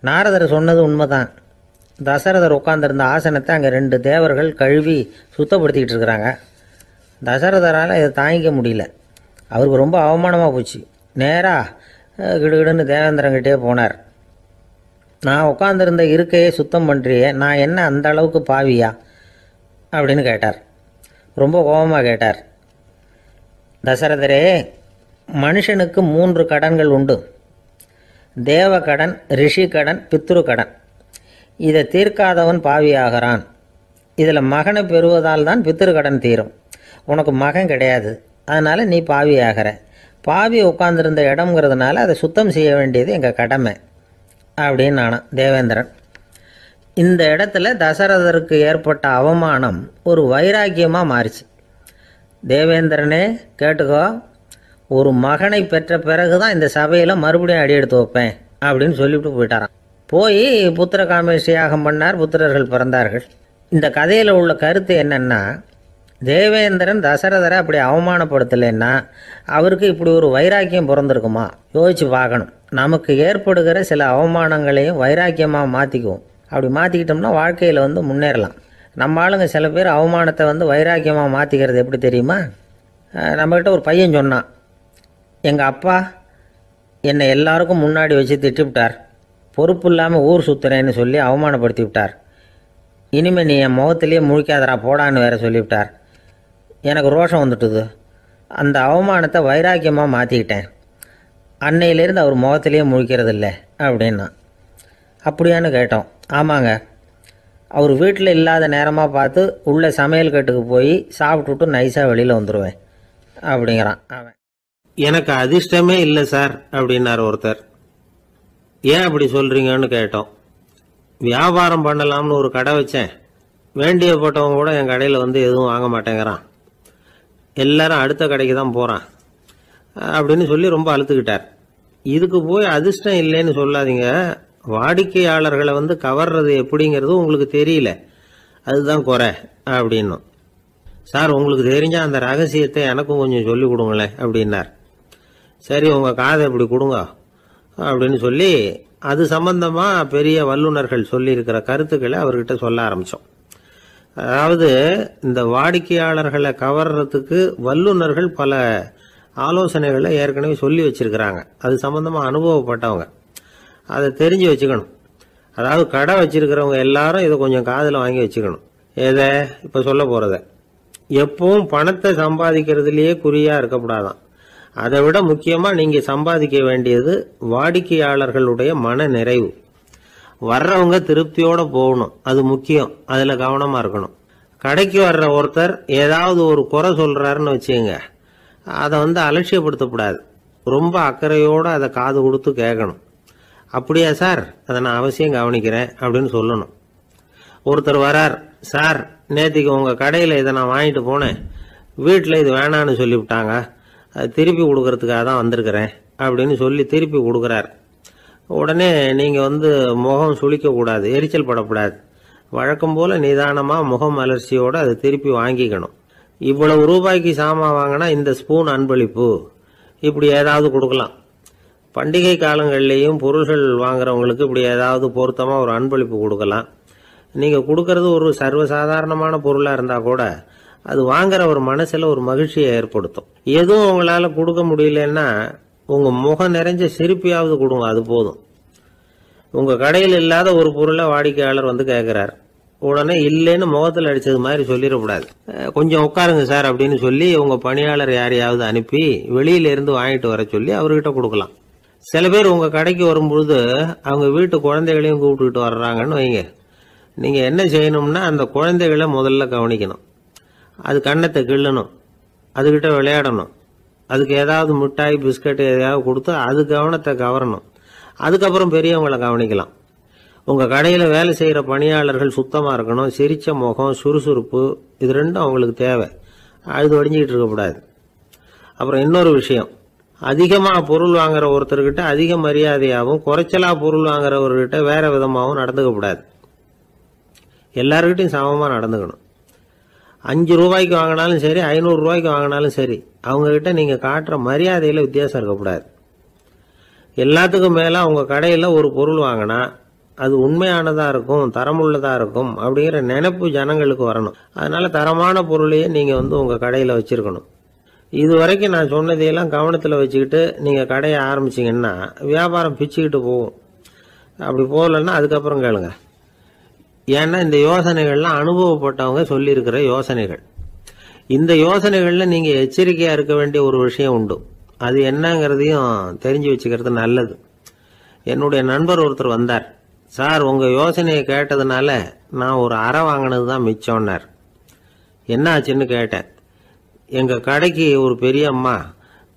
நாரதர் சொன்னது உண்மைதான். தசரதர் உட்காந்துருந்த ஆசனத்தை அங்கே 2 தேவர்கள் கழுவி சுத்தப்படுத்திக்கிட்டு இருக்கிறாங்க. தசரதரால் இதை தாங்கிக்க முடியல. அவருக்கு ரொம்ப அவமானமாக போச்சு. நேராக கிடுகிடுன்னு தேவேந்திரங்கிட்டே போனார். நான் உட்காந்துருந்த இருக்கையே சுத்தம் பண்ணுறியே, நான் என்ன அந்த அளவுக்கு பாவியா அப்படின்னு கேட்டார். ரொம்ப கோபமாக கேட்டார். தசரதரே, மனுஷனுக்கு 3 கடன்கள் உண்டு. தேவ கடன், ரிஷி கடன், பித்ரு கடன். இதை தீர்க்காதவன் பாவியாகிறான். இதில் மகனை பெறுவதால் தான் பித்ரு கடன் தீரும். உனக்கு மகன் கிடையாது, அதனால் நீ பாவி ஆகிற. பாவி உட்காந்துருந்த இடம்ங்கிறதுனால அதை சுத்தம் செய்ய வேண்டியது எங்கள் கடமை அப்படின்னு நானாம் தேவேந்திரன். இந்த இடத்துல தசரதருக்கு ஏற்பட்ட அவமானம் ஒரு வைராக்கியமாக மாறிச்சு. தேவேந்திரனே கேட்டுக்கோ, ஒரு மகனை பெற்ற பிறகு தான் இந்த சபையில் மறுபடியும் அடி எடுத்து வைப்பேன் அப்படின்னு சொல்லிவிட்டு போயிட்டாராம். போய் புத்திர காமேஷ் யாகம் பண்ணார். புத்திரர்கள் பிறந்தார்கள். இந்த கதையில் உள்ள கருத்து என்னென்னா, தேவேந்திரன் தசரதரை அப்படி அவமானப்படுத்தலைன்னா அவருக்கு இப்படி ஒரு வைராக்கியம் பிறந்திருக்குமா யோசிச்சு பார்க்கணும். நமக்கு ஏற்படுகிற சில அவமானங்களையும் வைராக்கியமாக மாற்றிக்குவோம். அப்படி மாற்றிக்கிட்டோம்னா வாழ்க்கையில் வந்து முன்னேறலாம். நம்ம ஆளுங்க சில பேர் அவமானத்தை வந்து வைராக்கியமாக மாற்றிக்கிறது எப்படி தெரியுமா? நம்மக்கிட்ட ஒரு பையன் சொன்னான், எங்கள் அப்பா என்னை எல்லாருக்கும் முன்னாடி வச்சு திட்டிவிட்டார், பொறுப்பு இல்லாமல் ஊர் சுற்றுறேன்னு சொல்லி அவமானப்படுத்தி விட்டார். இனிமேல் நீ என் முகத்திலேயே முழிக்காதரா போடான்னு வேற சொல்லிவிட்டார். எனக்கு ரோஷம் வந்துட்டுது. அந்த அவமானத்தை வைராக்கியமாக மாற்றிக்கிட்டேன். அன்னையிலேருந்து அவர் முகத்திலேயே முழிக்கிறதில்ல அப்படின்னா. அப்படியான்னு கேட்டோம். ஆமாங்க, அவர் வீட்டில் இல்லாத நேரமாக பார்த்து உள்ள சமையல் கட்டுக்கு போய் சாப்பிட்டுட்டு நைஸாக வெளியில் வந்துடுவேன் அப்படிங்கிறான் அவன். எனக்கு அதிர்ஷ்டமே இல்லை சார் அப்படின்னார் ஒருத்தர். ஏன் அப்படி சொல்கிறீங்கன்னு கேட்டோம். வியாபாரம் பண்ணலாம்னு ஒரு கடை வச்சேன். வேண்டிய போட்டவங்க கூட என் கடையில் வந்து எதுவும் வாங்க மாட்டேங்கிறான். எல்லாரும் அடுத்த கடைக்கு தான் போகிறான் அப்படின்னு சொல்லி ரொம்ப அழுத்துக்கிட்டார். இதுக்கு போய் அதிர்ஷ்டம் இல்லைன்னு சொல்லாதீங்க. வாடிக்கையாளர்களை வந்து கவர்றது எப்படிங்கிறது உங்களுக்கு தெரியல, அதுதான் குறை அப்படின்னும். சார், உங்களுக்கு தெரிஞ்ச அந்த ரகசியத்தை எனக்கும் கொஞ்சம் சொல்லி கொடுங்களேன் அப்படின்னார். சரி, உங்கள் காதை இப்படி கொடுங்க அப்படின்னு சொல்லி அது சம்பந்தமாக பெரிய வல்லுநர்கள் சொல்லியிருக்கிற கருத்துக்களை அவர்கிட்ட சொல்ல ஆரம்பித்தோம். அதாவது இந்த வாடிக்கையாளர்களை கவர்றதுக்கு வல்லுநர்கள் பல ஆலோசனைகளை ஏற்கனவே சொல்லி வச்சிருக்கிறாங்க. அது சம்பந்தமாக அனுபவப்பட்டவங்க, அதை தெரிஞ்சு வச்சுக்கணும். அதாவது கடை வச்சிருக்கிறவங்க எல்லாரும் இதை கொஞ்சம் காதில் வாங்கி வச்சுக்கணும். எதை இப்போ சொல்ல போகிறத. எப்பவும் பணத்தை சம்பாதிக்கிறதுலேயே குறியாக இருக்கக்கூடாதான். அதை விட முக்கியமாக நீங்கள் சம்பாதிக்க வேண்டியது வாடிக்கையாளர்களுடைய மன நிறைவு. வர்றவங்க திருப்தியோடு போகணும், அது முக்கியம். அதில் கவனமாக இருக்கணும். கடைக்கு வர்ற ஒருத்தர் ஏதாவது ஒரு குறை சொல்கிறாருன்னு வச்சுங்க, அதை வந்து அலட்சியப்படுத்தக்கூடாது. ரொம்ப அக்கறையோடு அதை காது கொடுத்து கேட்கணும். அப்படியா சார், அதை நான் அவசியம் கவனிக்கிறேன் அப்படின்னு சொல்லணும். ஒருத்தர் வரார், சார் நேற்றுக்கு உங்கள் கடையில் இதை நான் வாங்கிட்டு போனேன், வீட்டில் இது வேணான்னு சொல்லிவிட்டாங்க, அது திருப்பி கொடுக்கறதுக்காக தான் வந்திருக்கிறேன் அப்படின்னு சொல்லி திருப்பி கொடுக்குறார். உடனே நீங்கள் வந்து முகம் சுளிக்கக்கூடாது, எரிச்சல் படக்கூடாது. வழக்கம் போல் நிதானமாக முகம் அலர்ச்சியோடு அதை திருப்பி வாங்கிக்கணும். இவ்வளவு ரூபாய்க்கு சாமான் வாங்கினா இந்த ஸ்பூன் அன்பளிப்பு, இப்படி ஏதாவது கொடுக்கலாம். பண்டிகை காலங்கள்லேயும் பொருள்கள் வாங்குறவங்களுக்கு இப்படி ஏதாவது பொருத்தமாக ஒரு அன்பளிப்பு கொடுக்கலாம். நீங்கள் கொடுக்கறது ஒரு சர்வசாதாரணமான பொருளாக இருந்தால் கூட அது வாங்குற ஒரு மனசில் ஒரு மகிழ்ச்சியை ஏற்படுத்தும். எதுவும் உங்களால் கொடுக்க முடியலன்னா உங்கள் முகம் நிறைஞ்ச சிரிப்பையாவது கொடுங்க, அது போதும். உங்கள் கடையில் இல்லாத ஒரு பொருளை வாடிக்கையாளர் வந்து கேட்குறார். உடனே இல்லைன்னு முகத்தில் அடிச்சது மாதிரி சொல்லிடக்கூடாது. கொஞ்சம் உட்காருங்க சார் அப்படின்னு சொல்லி உங்க பணியாளர் யாரையாவது அனுப்பி வெளியில இருந்து வாங்கிட்டு வர சொல்லி அவர்கிட்ட கொடுக்கலாம். சில பேர் உங்க கடைக்கு வரும்பொழுது அவங்க வீட்டு குழந்தைகளையும் கூப்பிட்டுக்கிட்டு வர்றாங்கன்னு வைங்க. நீங்க என்ன செய்யணும்னா அந்த குழந்தைகளை முதல்ல கவனிக்கணும். அது கண்ணத்தை கிள்ளணும், அதுகிட்ட விளையாடணும், அதுக்கு ஏதாவது மிட்டாய் பிஸ்கட் எதையாவது கொடுத்து அது கவனத்தை கவரணும். அதுக்கப்புறம் பெரியவங்களை கவனிக்கலாம். உங்க கடையில வேலை செய்யற பணியாளர்கள் சுத்தமா இருக்கணும். சிரிச்ச முகம், சுறுசுறுப்பு, இது ரெண்டும் அவங்களுக்கு தேவை. அழுது வடிஞ்சிக்கிட்டு இருக்கக்கூடாது. அப்புறம் இன்னொரு விஷயம், அதிகமா பொருள் வாங்குற ஒருத்தர்கிட்ட அதிக மரியாதையாகவும் குறைச்சலா பொருள் வாங்குறவர்கிட்ட வேற விதமாகவும் நடந்துக்க கூடாது. எல்லாருக்கிட்டையும் சமமா நடந்துக்கணும். 5 ரூபாய்க்கு வாங்கினாலும் சரி, 500 ரூபாய்க்கு வாங்கினாலும் சரி, அவங்க கிட்ட நீங்க காட்டுற மரியாதையில வித்தியாசம் இருக்கக்கூடாது. எல்லாத்துக்கும் மேல உங்க கடையில ஒரு பொருள் வாங்கினா அது உண்மையானதா இருக்கும், தரமுள்ளதா இருக்கும் அப்படிங்கிற நினைப்பு ஜனங்களுக்கு வரணும். அதனால தரமான பொருளையே நீங்க உங்க கடையில வச்சிருக்கணும். இது வரைக்கும் நான் சொன்னதையெல்லாம் கவனத்தில் வச்சுக்கிட்டு நீங்க கடையை ஆரம்பிச்சீங்கன்னா வியாபாரம் பிச்சுக்கிட்டு போகும். அப்படி போகலன்னா அதுக்கப்புறம் கேளுங்க. ஏன்னா இந்த யோசனைகள்லாம் அனுபவப்பட்டவங்க சொல்லியிருக்கிற யோசனைகள். இந்த யோசனைகள்ல நீங்க எச்சரிக்கையா இருக்க வேண்டிய ஒரு விஷயம் உண்டு. அது என்னங்கிறதையும் தெரிஞ்சு வச்சுக்கிறது நல்லது. என்னுடைய நண்பர் ஒருத்தர் வந்தார். சார், உங்க யோசனையை கேட்டதுனால நான் ஒரு அறை வாங்கினது தான் மிச்சம்னார். என்ன ஆச்சுன்னு கேட்டேன். எங்க கடைக்கு ஒரு பெரிய அம்மா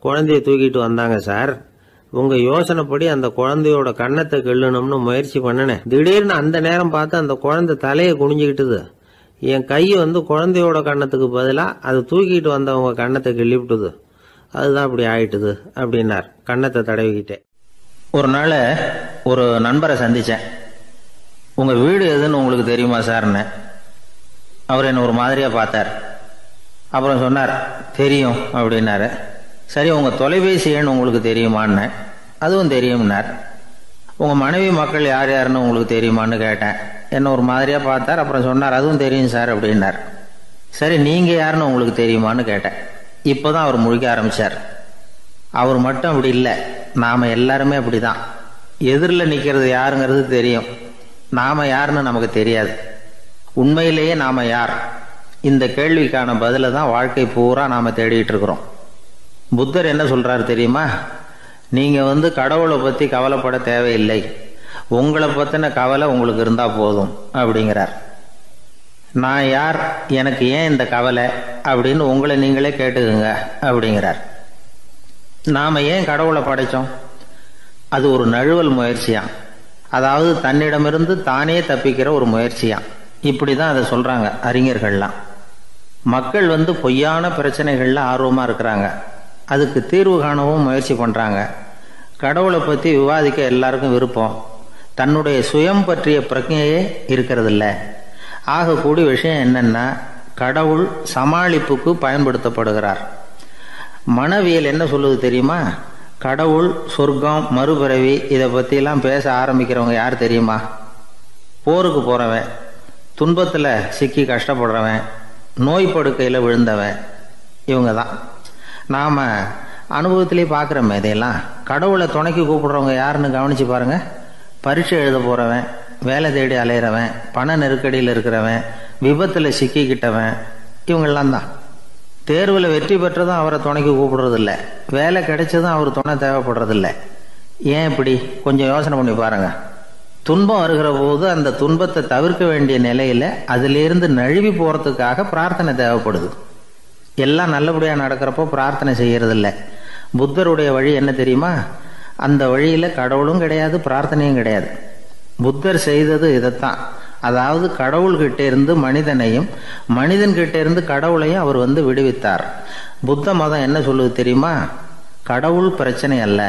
குழந்தைய தூக்கிட்டு வந்தாங்க சார். உங்க யோசனைப்படி அந்த குழந்தையோட கண்ணத்தை கிள்ளணும்னு முயற்சி பண்ணினேன். திடீர்னு அந்த நேரம் பார்த்து அந்த குழந்தை தலையை குனிஞ்சுக்கிட்டுது. என் கை குழந்தையோட கண்ணத்துக்கு பதிலா அது தூக்கிட்டு வந்தவங்க கண்ணத்தை கிள்ளிவிட்டுது. அதுதான் அப்படி ஆயிட்டுது அப்படின்னார் கண்ணத்தை தடவிக்கிட்டே. ஒரு நாள் ஒரு நண்பரை சந்திச்சேன். உங்க வீடு எதுன்னு உங்களுக்கு தெரியுமா சார்ன்னு. அவர் என்ன ஒரு மாதிரியா பார்த்தார். அப்புறம் சொன்னார், தெரியும் அப்படின்னாரு. சரி, உங்க தொலைபேசி எண் உங்களுக்கு தெரியுமான்னு. அதுவும் தெரியும்னார். உங்க மனைவி மக்கள் யார் யாருன்னு உங்களுக்கு தெரியுமான்னு கேட்டேன். என்ன ஒரு மாதிரியா பார்த்தார். அப்புறம் சொன்னார், அதுவும் தெரியும் சார் அப்படின்னார். சரி, நீங்க யாருன்னு உங்களுக்கு தெரியுமான்னு கேட்டேன். இப்போதான் அவர் முழிக்க ஆரம்பிச்சார். அவர் மட்டும் அப்படி இல்லை, நாம எல்லாருமே அப்படிதான். எதிரில் நிக்கிறது யாருங்கிறது தெரியும், நாம யாருன்னு நமக்கு தெரியாது. உண்மையிலேயே நாம யார்? இந்த கேள்விக்கான பதில தான் வாழ்க்கை பூரா நாம தேடிட்டு இருக்கிறோம். புத்தர் என்ன சொல்றாரு தெரியுமா? நீங்க கடவுளை பத்தி கவலைப்பட தேவையில்லை, உங்களை பத்தின கவலை உங்களுக்கு இருந்தா போதும் அப்படிங்கிறார். நான் யார், எனக்கு ஏன் இந்த கவலை அப்படின்னு உங்களை நீங்களே கேட்டுக்குங்க அப்படிங்கிறார். நாம ஏன் கடவுளை படைச்சோம்? அது ஒரு நழுவல் முயற்சியாம். அதாவது தன்னிடமிருந்து தானே தப்பிக்கிற ஒரு முயற்சியாம். இப்படிதான் அதை சொல்றாங்க அறிஞர்கள்லாம். மக்கள் பொய்யான பிரச்சனைகள்ல ஆர்வமா இருக்கிறாங்க, அதுக்கு தீர்வு காணவும் முயற்சி பண்றாங்க. கடவுளை பத்தி விவாதிக்க எல்லாருக்கும் விருப்பம், தன்னுடைய சுயம் பற்றிய பிரஜையே இருக்கிறது இல்லை. ஆகக்கூடிய விஷயம் என்னன்னா, கடவுள் சமாளிப்புக்கு பயன்படுத்தப்படுகிறார். மனவியல் என்ன சொல்லுது தெரியுமா? கடவுள், சொர்க்கம், மறுபிறவி இதை பற்றிலாம் பேச ஆரம்பிக்கிறவங்க யார் தெரியுமா? போருக்கு போறவன், துன்பத்தில் சிக்கி கஷ்டப்படுறவன், நோய் படுக்கையில் விழுந்தவன், இவங்க தான். நாம் அனுபவத்திலே பார்க்குறோமே இதையெல்லாம். கடவுளை துணைக்கு கூப்பிடுறவங்க யாருன்னு கவனித்து பாருங்க. பரீட்சை எழுத போகிறவன், வேலை தேடி அலையிறவன், பண நெருக்கடியில் இருக்கிறவன், விபத்தில் சிக்கிக்கிட்டவன், இவங்கெல்லாம் தான். தேர்வில் வெற்றி பெற்றதும் அவரை துணைக்கு கூப்பிடுறதில்ல, வேலை கிடைச்சதும் அவர் துணை தேவைப்படுறதில்லை. ஏன் இப்படி? கொஞ்சம் யோசனை பண்ணி பாருங்க. துன்பம் வருகிற போது அந்த துன்பத்தை தவிர்க்க வேண்டிய நிலையில அதிலிருந்து நழுவி போறதுக்காக பிரார்த்தனை தேவைப்படுது. எல்லாம் நல்லபடியா நடக்கிறப்போ பிரார்த்தனை செய்யறதில்லை. புத்தருடைய வழி என்ன தெரியுமா? அந்த வழியில கடவுளும் கிடையாது, பிரார்த்தனையும் கிடையாது. புத்தர் செய்தது இதைத்தான். அதாவது கடவுள்கிட்ட இருந்து மனிதனையும், மனிதன் கிட்ட இருந்து கடவுளையும் அவர் விடுவித்தார். புத்த மதம் என்ன சொல்லுது தெரியுமா? கடவுள் பிரச்சனை அல்ல,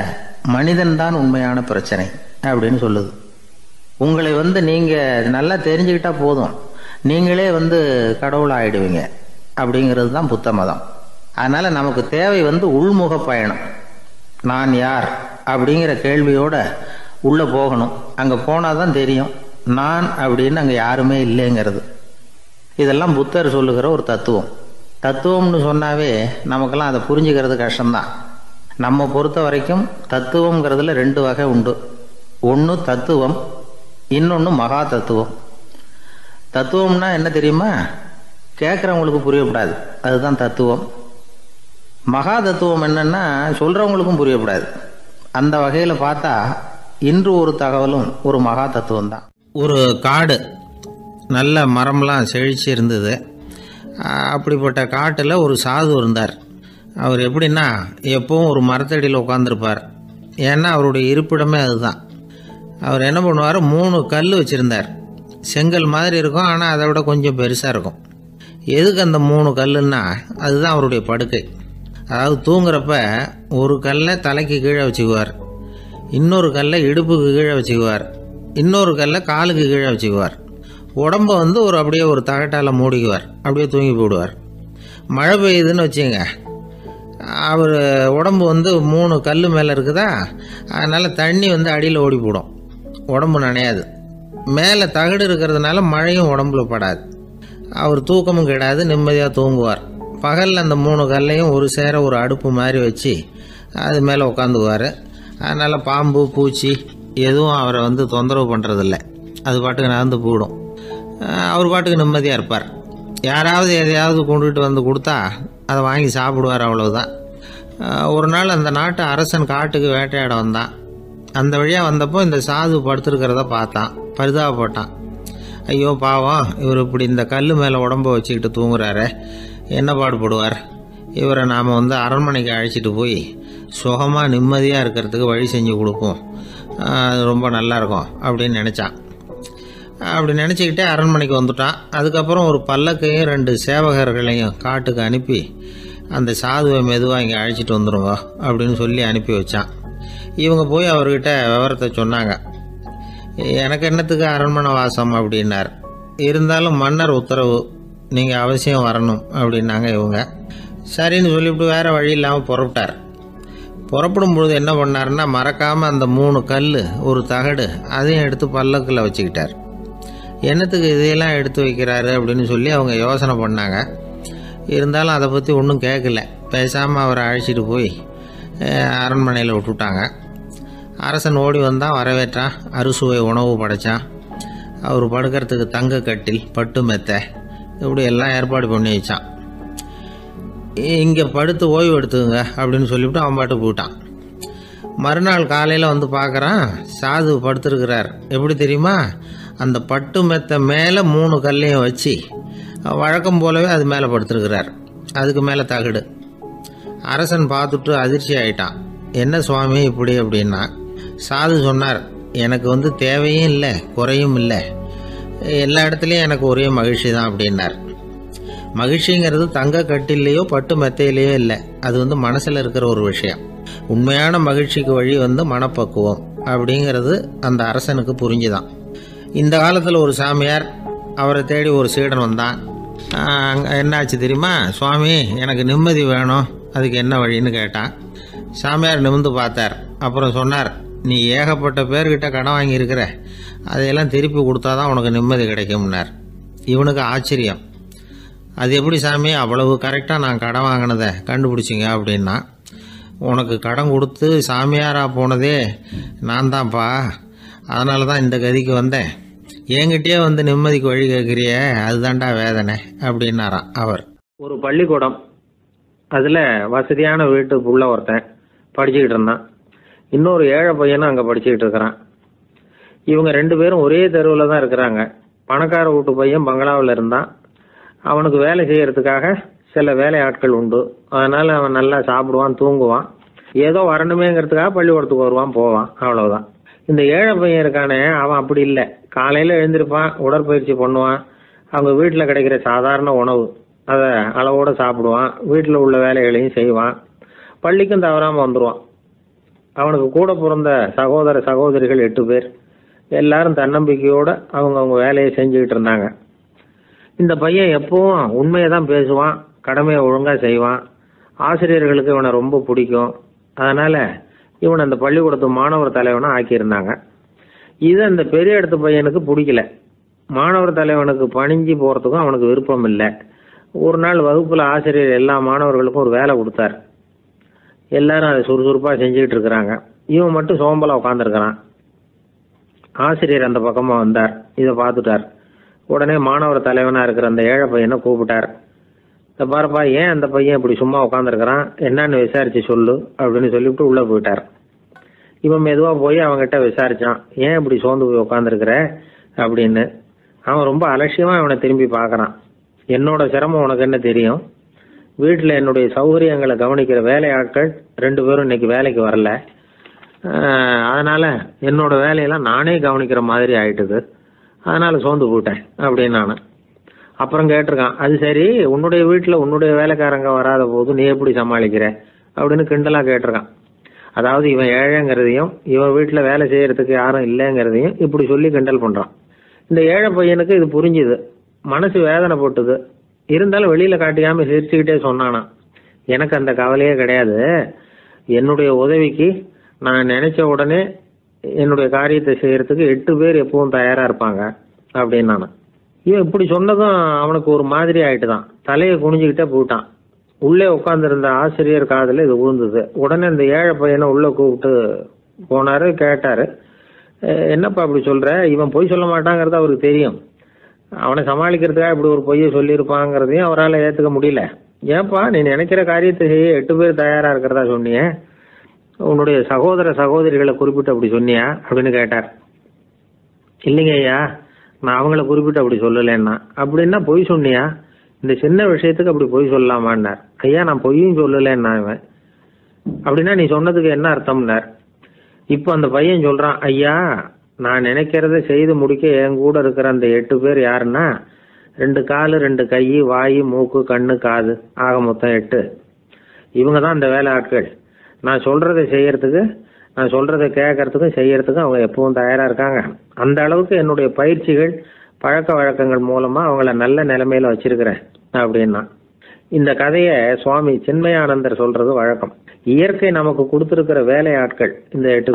மனிதன் தான் உண்மையான பிரச்சனை அப்படின்னு சொல்லுது. உங்களை நீங்க நல்லா தெரிஞ்சுக்கிட்டா போதும், நீங்களே கடவுள் ஆயிடுவீங்க அப்படிங்கிறது தான் புத்த மதம். அதனால நமக்கு தேவை உள்முக பயணம். நான் யார் அப்படிங்கிற கேள்வியோட உள்ள போகணும். அங்க போனாதான் தெரியும் நான் அப்படின்னு அங்க யாருமே இல்லைங்கிறது. இதெல்லாம் புத்தர் சொல்லுகிற ஒரு தத்துவம். தத்துவம்னு சொன்னாவே நமக்கெல்லாம் அதை புரிஞ்சுக்கிறது கஷ்டம்தான். நம்ம பொறுத்த வரைக்கும் தத்துவம்ங்கிறதுல 2 வகை உண்டு. ஒன்று தத்துவம், இன்னொன்று மகா தத்துவம். தத்துவம்னா என்ன தெரியுமா? கேட்குறவங்களுக்கு புரியப்படாது, அதுதான் தத்துவம். மகா தத்துவம் என்னன்னா சொல்றவங்களுக்கும் புரியப்படாது. அந்த வகையில் பார்த்தா இன்று ஒரு தகவலும் ஒரு மகா தத்துவம் தான். ஒரு காடு நல்ல மரம்லாம் செழிச்சு இருந்தது. அப்படிப்பட்ட காட்டில் ஒரு சாது இருந்தார். அவர் எப்படின்னா எப்பவும் ஒரு மரத்தடியில் உட்காந்துருப்பார். ஏன்னா அவருடைய இருப்பிடமே அதுதான். அவர் என்ன பண்ணுவார், 3 கல் வச்சுருந்தார். செங்கல் மாதிரி இருக்கும், ஆனால் அதை விட கொஞ்சம் பெருசாக இருக்கும். எதுக்கு அந்த 3 கல்லுன்னா அதுதான் அவருடைய படுக்கை. அதாவது தூங்குறப்ப ஒரு கல்லை தலைக்கு கீழே வச்சுக்குவார், இன்னொரு கல்லை இடுப்புக்கு கீழே வச்சுக்குவார், இன்னொரு கல்லை காலுக்கு கீழே வச்சுக்குவார். உடம்பை வந்து அப்படியே ஒரு தகட்டால் மூடிக்குவார், அப்படியே தூங்கி போடுவார். மழை பெய்யுதுன்னு வச்சுங்க, அவர் உடம்பு வந்து 3 கல் மேலே இருக்குதா, அதனால் தண்ணி வந்து அடியில் ஓடி போடும், உடம்பு நனையாது. மேலே தகடு இருக்கிறதுனால மழையும் உடம்புல படாது. அவர் தூக்கமும் கிடாது, நிம்மதியாக தூங்குவார். பகலில் அந்த 3 கல்லையும் ஒரு சேர ஒரு அடுப்பு மாதிரி வச்சு அது மேலே உட்காந்துக்குவார். அதனால் பாம்பு பூச்சி எதுவும் அவரை வந்து தொந்தரவு பண்ணுறதில்ல, அது பாட்டுக்கு நடந்து போயிடும். அவர் பாட்டுக்கு நிம்மதியாக இருப்பார். யாராவது எதையாவது கொண்டுகிட்டு வந்து கொடுத்தா அதை வாங்கி சாப்பிடுவார், அவ்வளவுதான். ஒரு நாள் அந்த நாட்டு அரசன் காட்டுக்கு வேட்டையாட வந்தான். அந்த வழியாக வந்தப்போ இந்த சாது படுத்துருக்கிறத பார்த்தான், பரிதாபப்பட்டான். ஐயோ பாவம், இவர் இப்படி இந்த கல் மேலே உடம்ப வச்சுக்கிட்டு தூங்குறாரு, என்ன பாடுபடுவார், இவரை நாம் வந்து அரண்மனைக்கு அழைச்சிட்டு போய் சுகமாக நிம்மதியாக இருக்கிறதுக்கு வழி செஞ்சு கொடுப்போம், அது ரொம்ப நல்லாயிருக்கும் அப்படின்னு நினச்சான். அப்படி நினச்சிக்கிட்டே அரண்மனைக்கு வந்துட்டான். அதுக்கப்புறம் ஒரு பல்லக்கையும் 2 சேவகர்களையும் காட்டுக்கு அனுப்பி அந்த சாதுவை மெதுவாக இங்கே அழைச்சிட்டு வந்துடுங்க அப்படின்னு சொல்லி அனுப்பி வச்சான். இவங்க போய் அவர்கிட்ட விவரத்தை சொன்னாங்க. எனக்கு என்னத்துக்கு அரண்மனை வாசம் அப்படின்னார். இருந்தாலும் மன்னர் உத்தரவு, நீங்கள் அவசியம் வரணும் அப்படின்னாங்க இவங்க. சரின்னு சொல்லிவிட்டு வேறு வழி இல்லாமல் புறப்பட்டார். புறப்படும் பொழுது என்ன பண்ணாருன்னா, மறக்காமல் அந்த 3 கல் ஒரு தகடு அதையும் எடுத்து பல்லக்கில் வச்சுக்கிட்டார். என்னத்துக்கு இதையெல்லாம் எடுத்து வைக்கிறாரு அப்படின்னு சொல்லி அவங்க யோசனை பண்ணாங்க. இருந்தாலும் அதை பற்றி ஒன்றும் கேட்கல. பேசாமல் அவரை அழைச்சிட்டு போய் அரண்மனையில் விட்டுட்டாங்க. அரசன் ஓடி வந்தான், வரவேற்றான், அறுசுவை உணவு படைத்தான். அவர் படுக்கிறதுக்கு தங்க கட்டில், பட்டு மெத்தை, இப்படி எல்லாம் ஏற்பாடு பண்ணி வச்சான். இங்கே படுத்து ஓய்வு எடுத்துங்க அப்படின்னு சொல்லிவிட்டு அவன் பாட்டு போயிட்டான். மறுநாள் காலையில் வந்து பார்க்குறான், சாது படுத்துருக்கிறார். எப்படி தெரியுமா? அந்த பட்டு மெத்தை மேலே 3 கல்லையும் வச்சு வழக்கம் போலவே அது மேலே படுத்துருக்கிறார், அதுக்கு மேலே தகடு. அரசன் பார்த்துட்டு அதிர்ச்சி ஆயிட்டான். என்ன சுவாமி இப்படி அப்படின்னா, சாது சொன்னார், எனக்கு வந்து தேவையும் இல்லை குறையும் இல்லை, எல்லா இடத்துலையும் எனக்கு ஒரே மகிழ்ச்சி தான் அப்படின்னார். மகிழ்ச்சிங்கிறது தங்க கட்டிலேயோ பட்டு மெத்தையிலேயோ இல்லை, அது வந்து மனசில் இருக்கிற ஒரு விஷயம். உண்மையான மகிழ்ச்சிக்கு வழி வந்து மனப்பக்குவம் அப்படிங்கிறது அந்த அரசனுக்கு புரிஞ்சுதான். இந்த காலத்தில் ஒரு சாமியார், அவரை தேடி ஒரு சீடன் வந்தான். என்னாச்சு தெரியுமா? சுவாமி, எனக்கு நிம்மதி வேணும், அதுக்கு என்ன வழின்னு கேட்டான். சாமியார் நிமிர்ந்து பார்த்தார். அப்புறம் சொன்னார், நீ ஏகப்பட்ட பேர்கிட்ட கடன் வாங்கியிருக்கிற, அதையெல்லாம் திருப்பி கொடுத்தாதான் உனக்கு நிம்மதி கிடைக்கும்னார். இவனுக்கு ஆச்சரியம். அது எப்படி சாமி, அவ்வளவு கரெக்டாக நான் கடன் வாங்கினதை கண்டுபிடிச்சிங்க அப்படின்னா, உனக்கு கடன் கொடுத்து சாமியாராக போனதே நான் தான்ப்பா, அதனால தான் இந்த கதிக்கு வந்தேன். என்கிட்டயே வந்து நிம்மதிக்கு வழி கேட்குறிய, அதுதான்டா வேதனை அப்படின்னாராம் அவர். ஒரு பள்ளிக்கூடம், அதில் வசதியான வீட்டுக்குள்ள ஒருத்தன் படிச்சுக்கிட்டு இருந்தான். இன்னொரு ஏழை பையனும் அங்கே படிச்சுக்கிட்டு இருக்கிறான். இவங்க 2 பேரும் ஒரே தெருவில் தான் இருக்கிறாங்க. பணக்கார வீட்டு பையன் பங்களாவில் இருந்தான். அவனுக்கு வேலை செய்யறதுக்காக சில வேலை ஆட்கள் உண்டு. அதனால் அவன் நல்லா சாப்பிடுவான், தூங்குவான், ஏதோ வரணுமேங்கிறதுக்காக பள்ளிக்கூடத்துக்கு வருவான், போவான், அவ்வளவுதான். இந்த ஏழை பையன் இருக்கானே, அவன் அப்படி இல்லை. காலையில் எழுந்திருப்பான், உடற்பயிற்சி பண்ணுவான், அவங்க வீட்டில் கிடைக்கிற சாதாரண உணவு அதை அளவோடு சாப்பிடுவான், வீட்டில் உள்ள வேலைகளையும் செய்வான், பள்ளிக்கும் தவறாமல் வந்துடுவான். அவனுக்கு கூட பிறந்த சகோதர சகோதரிகள் 8 பேர். எல்லாரும் தன்னம்பிக்கையோடு அவங்க வேலையை செஞ்சுக்கிட்டு இருந்தாங்க. இந்த பையன் எப்பவும் உண்மையை தான் பேசுவான், கடமையை ஒழுங்காக செய்வான். ஆசிரியர்களுக்கு இவனை ரொம்ப பிடிக்கும். அதனால் இவனை அந்த பள்ளிக்கூடத்து மாணவர் தலைவனை ஆக்கியிருந்தாங்க. இது அந்த பெரிய இடத்து பையனுக்கு பிடிக்கல. மாணவர் தலைவனுக்கு பணிஞ்சு போகிறதுக்கும் அவனுக்கு விருப்பம் இல்லை. ஒரு நாள் வகுப்பில் ஆசிரியர் எல்லா மாணவர்களுக்கும் ஒரு வேலை கொடுத்தார். எல்லாரும் அதை சுறுசுறுப்பாக செஞ்சுக்கிட்டு இருக்கிறாங்க. இவன் மட்டும் சோம்பலாக உட்காந்துருக்கிறான். ஆசிரியர் அந்த பக்கமாக வந்தார், இதை பார்த்துட்டார். உடனே மாணவர் தலைவனா இருக்கிற அந்த ஏழை பையனை கூப்பிட்டார். இந்த பாருப்பா, ஏன் அந்த பையன் இப்படி சும்மா உட்காந்துருக்கிறான், என்னன்னு விசாரிச்சு சொல்லு அப்படின்னு சொல்லிவிட்டு உள்ள போயிட்டார். இவன் மெதுவா போய் அவன்கிட்ட விசாரிச்சான், ஏன் இப்படி சோர்ந்து போய் உட்காந்துருக்கிற அப்படின்னு. அவன் ரொம்ப அலட்சியமா அவனை திரும்பி பார்க்கறான். என்னோட சிரமம் உனக்கு என்ன தெரியும், வீட்டில் என்னுடைய சௌகரியங்களை கவனிக்கிற வேலையாட்கள் 2 பேரும் இன்னைக்கு வேலைக்கு வரல, அதனால என்னோட வேலையெல்லாம் நானே கவனிக்கிற மாதிரி ஆயிட்டுது, அதனால சோர்ந்து போயிட்டேன் அப்படின்னு நான். அப்புறம் கேட்டிருக்கான், அது சரி, உன்னுடைய வீட்டில் உன்னுடைய வேலைக்காரங்க வராத போது நீ எப்படி சமாளிக்கிற அப்படின்னு கிண்டலா கேட்டிருக்கான். அதாவது இவன் ஏழைங்கிறதையும் இவன் வீட்டில் வேலை செய்யறதுக்கு யாரும் இல்லைங்கிறதையும் இப்படி சொல்லி கிண்டல் பண்றான். இந்த ஏழை பையனுக்கு இது புரிஞ்சுது, மனசு வேதனை போட்டுது. இருந்தாலும் வெளியில காட்டிக்காம சிரிச்சுக்கிட்டே சொன்னானா, எனக்கு அந்த கவலையே கிடையாது, என்னுடைய உதவிக்கு நான் நினைச்ச உடனே என்னுடைய காரியத்தை செய்யறதுக்கு 8 பேர் எப்பவும் தயாரா இருப்பாங்க அப்படின்னு நானு. இவன் இப்படி சொன்னதும் அவனுக்கு ஒரு மாதிரி ஆயிட்டுதான், தலையை குனிஞ்சுக்கிட்டே போயிட்டான். உள்ளே உட்கார்ந்துருந்த ஆசிரியர் காதுல இது விழுந்தது. உடனே இந்த ஏழை பையனை உள்ள கூப்பிட்டு போனாரு, கேட்டாரு, என்னப்பா இப்படி சொல்ற, இவன் பொய் சொல்ல மாட்டாங்கிறது அவருக்கு தெரியும், அவனை சமாளிக்கிறதுக்காக இப்படி ஒரு பொய்யை சொல்லியிருப்பாங்கிறதையும் அவரால் ஏத்துக்க முடியல. ஏன்பா நீ நினைக்கிற காரியத்தை செய்ய 8 பேர் தயாரா இருக்கிறதா சொன்னிய, உன்னுடைய சகோதர சகோதரிகளை குறிப்பிட்டு அப்படி சொன்னியா அப்படின்னு கேட்டார். இல்லைங்க ஐயா, நான் அவங்கள குறிப்பிட்டு அப்படி சொல்லலைன்னா. அப்படின்னா பொய் சொன்னியா, இந்த சின்ன விஷயத்துக்கு அப்படி பொய் சொல்லலாமான்னார். ஐயா நான் பொய்யும் சொல்லலைன்னா. இவன் அப்படின்னா நீ சொன்னதுக்கு என்ன அர்த்தம்னார். இப்போ அந்த பையன் சொல்றான், ஐயா நான் நினைக்கிறத செய்து முடிக்க என் கூட இருக்கிற அந்த 8 பேர் யாருன்னா 2 காலு 2 கை வாய் மூக்கு கண்ணு காது ஆக மொத்தம் 8. இவங்க தான் அந்த வேலை ஆட்கள். நான் சொல்றதை செய்யறதுக்கு, நான் சொல்றதை கேட்கறதுக்கும் செய்யறதுக்கும் அவங்க எப்பவும் தயாரா இருக்காங்க. அந்த அளவுக்கு என்னுடைய பயிற்சிகள் பழக்க வழக்கங்கள் மூலமா அவங்கள நல்ல நிலைமையில வச்சிருக்கிறேன் அப்படின்னா. இந்த கதையை சுவாமி சின்மயானந்தர் சொல்றது வழக்கம். இயற்கை நமக்கு கொடுத்திருக்கிற வேலையாட்கள் இந்த 8,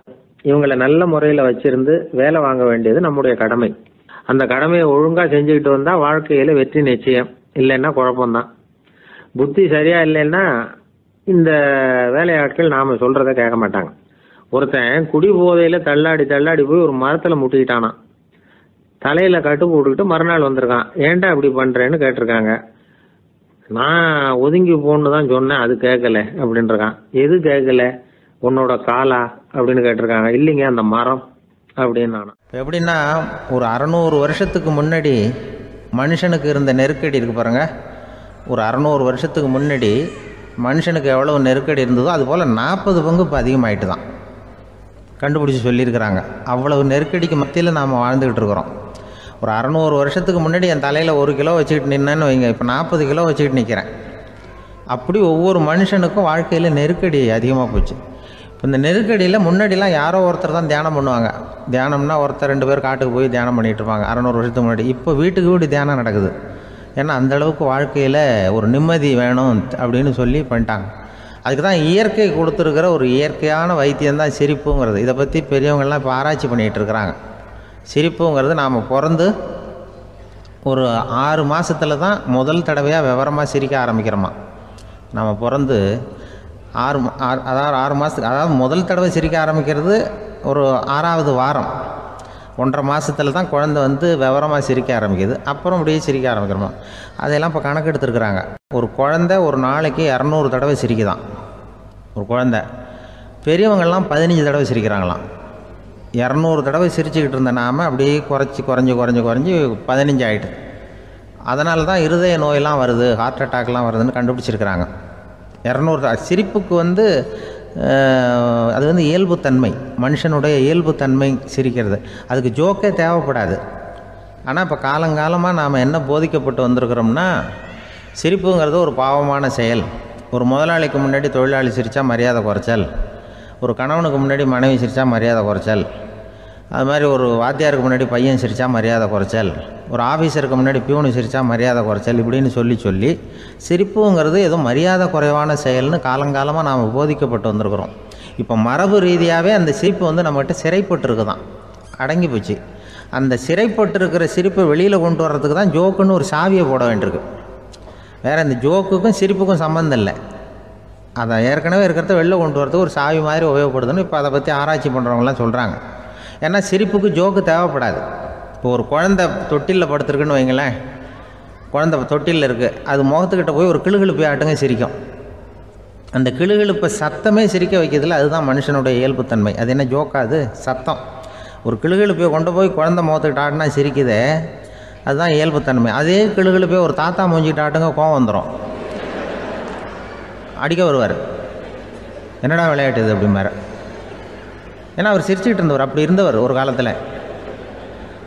இவங்களை நல்ல முறையில வச்சிருந்து வேலை வாங்க வேண்டியது நம்முடைய கடமை. அந்த கடமையை ஒழுங்கா செஞ்சுக்கிட்டு வந்தா வாழ்க்கையில வெற்றி நிச்சயம், இல்லைன்னா குழப்பம்தான். புத்தி சரியா இல்லைன்னா இந்த வேலையாட்கள் நாம சொல்றத கேட்க மாட்டாங்க. ஒருத்தன் குடி போதையில தள்ளாடி தள்ளாடி போய் ஒரு மரத்துல முட்டிக்கிட்டானா, தலையில கட்டு போட்டுக்கிட்டு மறுநாள் வந்திருக்கான். ஏன்டா இப்படி பண்றேன்னு கேட்டிருக்காங்க. நான் ஒதுங்கி போன்னு தான் சொன்னேன், அது கேட்கல அப்படின்னு இருக்கான். எது கேட்கல, உன்னோட காலா அப்படின்னு கேட்டிருக்காங்க. இல்லைங்க அந்த மரம் அப்படின்னு. நானும் எப்படின்னா, ஒரு 600 வருஷத்துக்கு முன்னாடி மனுஷனுக்கு இருந்த நெருக்கடி இருக்கு பாருங்க. ஒரு 600 வருஷத்துக்கு முன்னாடி மனுஷனுக்கு எவ்வளவு நெருக்கடி இருந்ததோ அது போல் 40 பங்கு இப்போ அதிகமாயிட்டு தான் கண்டுபிடிச்சி சொல்லியிருக்கிறாங்க. அவ்வளவு நெருக்கடிக்கு மத்தியில் நாம் வாழ்ந்துக்கிட்டு இருக்கிறோம். ஒரு 600 வருஷத்துக்கு முன்னாடி என் தலையில் 1 கிலோ வச்சுக்கிட்டு நின்னேன்னு வைங்க, இப்போ 40 கிலோ வச்சுக்கிட்டு நிற்கிறேன். அப்படி ஒவ்வொரு மனுஷனுக்கும் வாழ்க்கையில் நெருக்கடி அதிகமாக போச்சு. இப்போ இந்த நெருக்கடியில் முன்னாடிலாம் யாரோ ஒருத்தர் தான் தியானம் பண்ணுவாங்க. தியானம்னா ஒருத்தர் 2 பேர் காட்டுக்கு போய் தியானம் பண்ணிகிட்டு இருப்பாங்க 600 வருஷத்துக்கு முன்னாடி. இப்போ வீட்டுக்கு வீடு தியானம் நடக்குது. ஏன்னா அந்தளவுக்கு வாழ்க்கையில் ஒரு நிம்மதி வேணும் அப்படின்னு சொல்லி பண்ணிட்டாங்க. அதுக்கு தான் இயற்கை கொடுத்துருக்கிற ஒரு இயற்கையான வைத்தியம்தான் சிரிப்புங்கிறது. இதை பற்றி பெரியவங்கள்லாம் இப்போ ஆராய்ச்சி பண்ணிகிட்டு இருக்கிறாங்க. சிரிப்புங்கிறது நாம் பிறந்து ஒரு 6 மாதத்தில் தான் முதல் தடவையாக விவரமாக சிரிக்க ஆரம்பிக்கிறோமா. நம்ம பிறந்து 6 மாதத்துக்கு, அதாவது முதல் தடவை சிரிக்க ஆரம்பிக்கிறது ஒரு 6ஆவது வாரம், 1.5 மாதத்தில் தான் குழந்தை வந்து விவரமாக சிரிக்க ஆரம்பிக்குது. அப்புறம் அப்படியே சிரிக்க ஆரம்பிக்கிறோமா. அதெல்லாம் இப்போ கணக்கு எடுத்துருக்குறாங்க. ஒரு குழந்தை ஒரு நாளைக்கு 200 தடவை சிரிக்குதான் ஒரு குழந்தை. பெரியவங்கள்லாம் 15 தடவை சிரிக்கிறாங்களாம். 200 தடவை சிரிச்சுக்கிட்டு இருந்த நாம் அப்படியே குறைஞ்சி 15 ஆகிட்டு. அதனால தான் இருதய நோயெல்லாம் வருது, ஹார்ட் அட்டாக்லாம் வருதுன்னு கண்டுபிடிச்சிருக்கிறாங்க. 200 சிரிப்புக்கு வந்து அது வந்து இயல்புத்தன்மை, மனுஷனுடைய இயல்புத்தன்மை சிரிக்கிறது. அதுக்கு ஜோக்கே தேவைப்படாது. ஆனால் இப்போ காலங்காலமாக நாம் என்ன போதிக்கப்பட்டு வந்திருக்கிறோம்னா, சிரிப்புங்கிறது ஒரு பாவமான செயல். ஒரு முதலாளிக்கு முன்னாடி தொழிலாளி சிரித்தா மரியாதை குறைச்சல், ஒரு கணவனுக்கு முன்னாடி மனைவி சிரித்தா மரியாதை குறைச்சல், அது மாதிரி ஒரு வாத்தியாருக்கு முன்னாடி பையன் சிரித்தா மரியாதை குறைச்சல், ஒரு ஆஃபீஸருக்கு முன்னாடி பியூனு சிரித்தா மரியாதை குறைச்சல், இப்படின்னு சொல்லி சிரிப்புங்கிறது ஏதோ மரியாதை குறைவான செயல்னு காலங்காலமாக நாம் போதிக்கப்பட்டு வந்திருக்கிறோம். இப்போ மரபு ரீதியாகவே அந்த சிரிப்பு வந்து நம்மகிட்ட சிறைப்பட்டுருக்கு தான், அடங்கி போச்சு. அந்த சிறைப்பட்டிருக்கிற சிரிப்பை வெளியில் கொண்டு வர்றதுக்கு தான் ஜோக்குன்னு ஒரு சாவியை போட வேண்டியிருக்கு. வேறு இந்த ஜோக்குக்கும் சிரிப்புக்கும் சம்மந்தம் இல்லை. அதை ஏற்கனவே இருக்கிறத வெளில கொண்டு வரதுக்கு ஒரு சாவி மாதிரி உபயோகப்படுதுன்னு இப்போ அதை பற்றி ஆராய்ச்சி பண்ணுறவங்களாம் சொல்கிறாங்க. ஏன்னா சிரிப்புக்கு ஜோக்கு தேவைப்படாது. இப்போ ஒரு குழந்தை தொட்டிலில் படுத்துருக்குன்னு வைங்களேன், குழந்தை தொட்டிலில் இருக்குது, அது முகத்துக்கிட்ட போய் ஒரு கிளுகிழுப்பை ஆட்டுங்க சிரிக்கும். அந்த கிளுகிழுப்பை சத்தமே சிரிக்க வைக்கிறதுல அதுதான் மனுஷனுடைய இயல்புத்தன்மை. அது என்ன ஜோக்காது, சத்தம். ஒரு கிளுகிழுப்பையை கொண்டு போய் குழந்தை முகத்துக்கிட்ட ஆட்டினா சிரிக்குதே, அதுதான் இயல்புத்தன்மை. அதே கிளுகிழுப்பையை ஒரு தாத்தா மூஞ்சிக்கிட்ட ஆட்டுங்க, கோவம் வந்துடும், அடிக்க வருவார். என்னடா விளையாட்டு இது அப்படிம்பார். ஏன்னா அவர் சிரிச்சுக்கிட்டு இருந்தவர், அப்படி இருந்தவர் ஒரு காலத்தில்.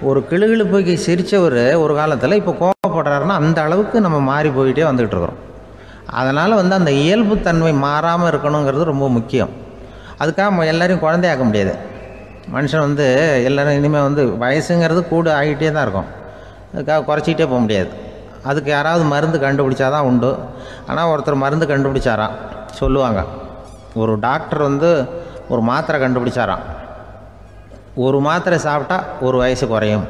ஒரு கிளுகிழுப்பைக்கு சிரித்தவர் ஒரு காலத்தில் இப்போ கோவப்படுறாருன்னா அந்த அளவுக்கு நம்ம மாறி போயிட்டே வந்துக்கிட்டு இருக்கிறோம். அதனால் அந்த இயல்புத்தன்மை மாறாமல் இருக்கணுங்கிறது ரொம்ப முக்கியம். அதுக்காக எல்லோரையும் குழந்தையாக்க முடியாது. மனுஷன் எல்லோரும் இனிமேல் வயசுங்கிறது கூட ஆகிட்டே தான் இருக்கும். அதுக்காக குறைச்சிக்கிட்டே போக முடியாது. அதுக்கு யாராவது மருந்து கண்டுபிடிச்சா தான் உண்டு. ஆனால் ஒருத்தர் மருந்து கண்டுபிடிச்சாராம், சொல்லுவாங்க. ஒரு டாக்டர் ஒரு மாத்திரை கண்டுபிடிச்சாராம். ஒரு மாத்திரை சாப்பிட்டா ஒரு வயசு குறையும்,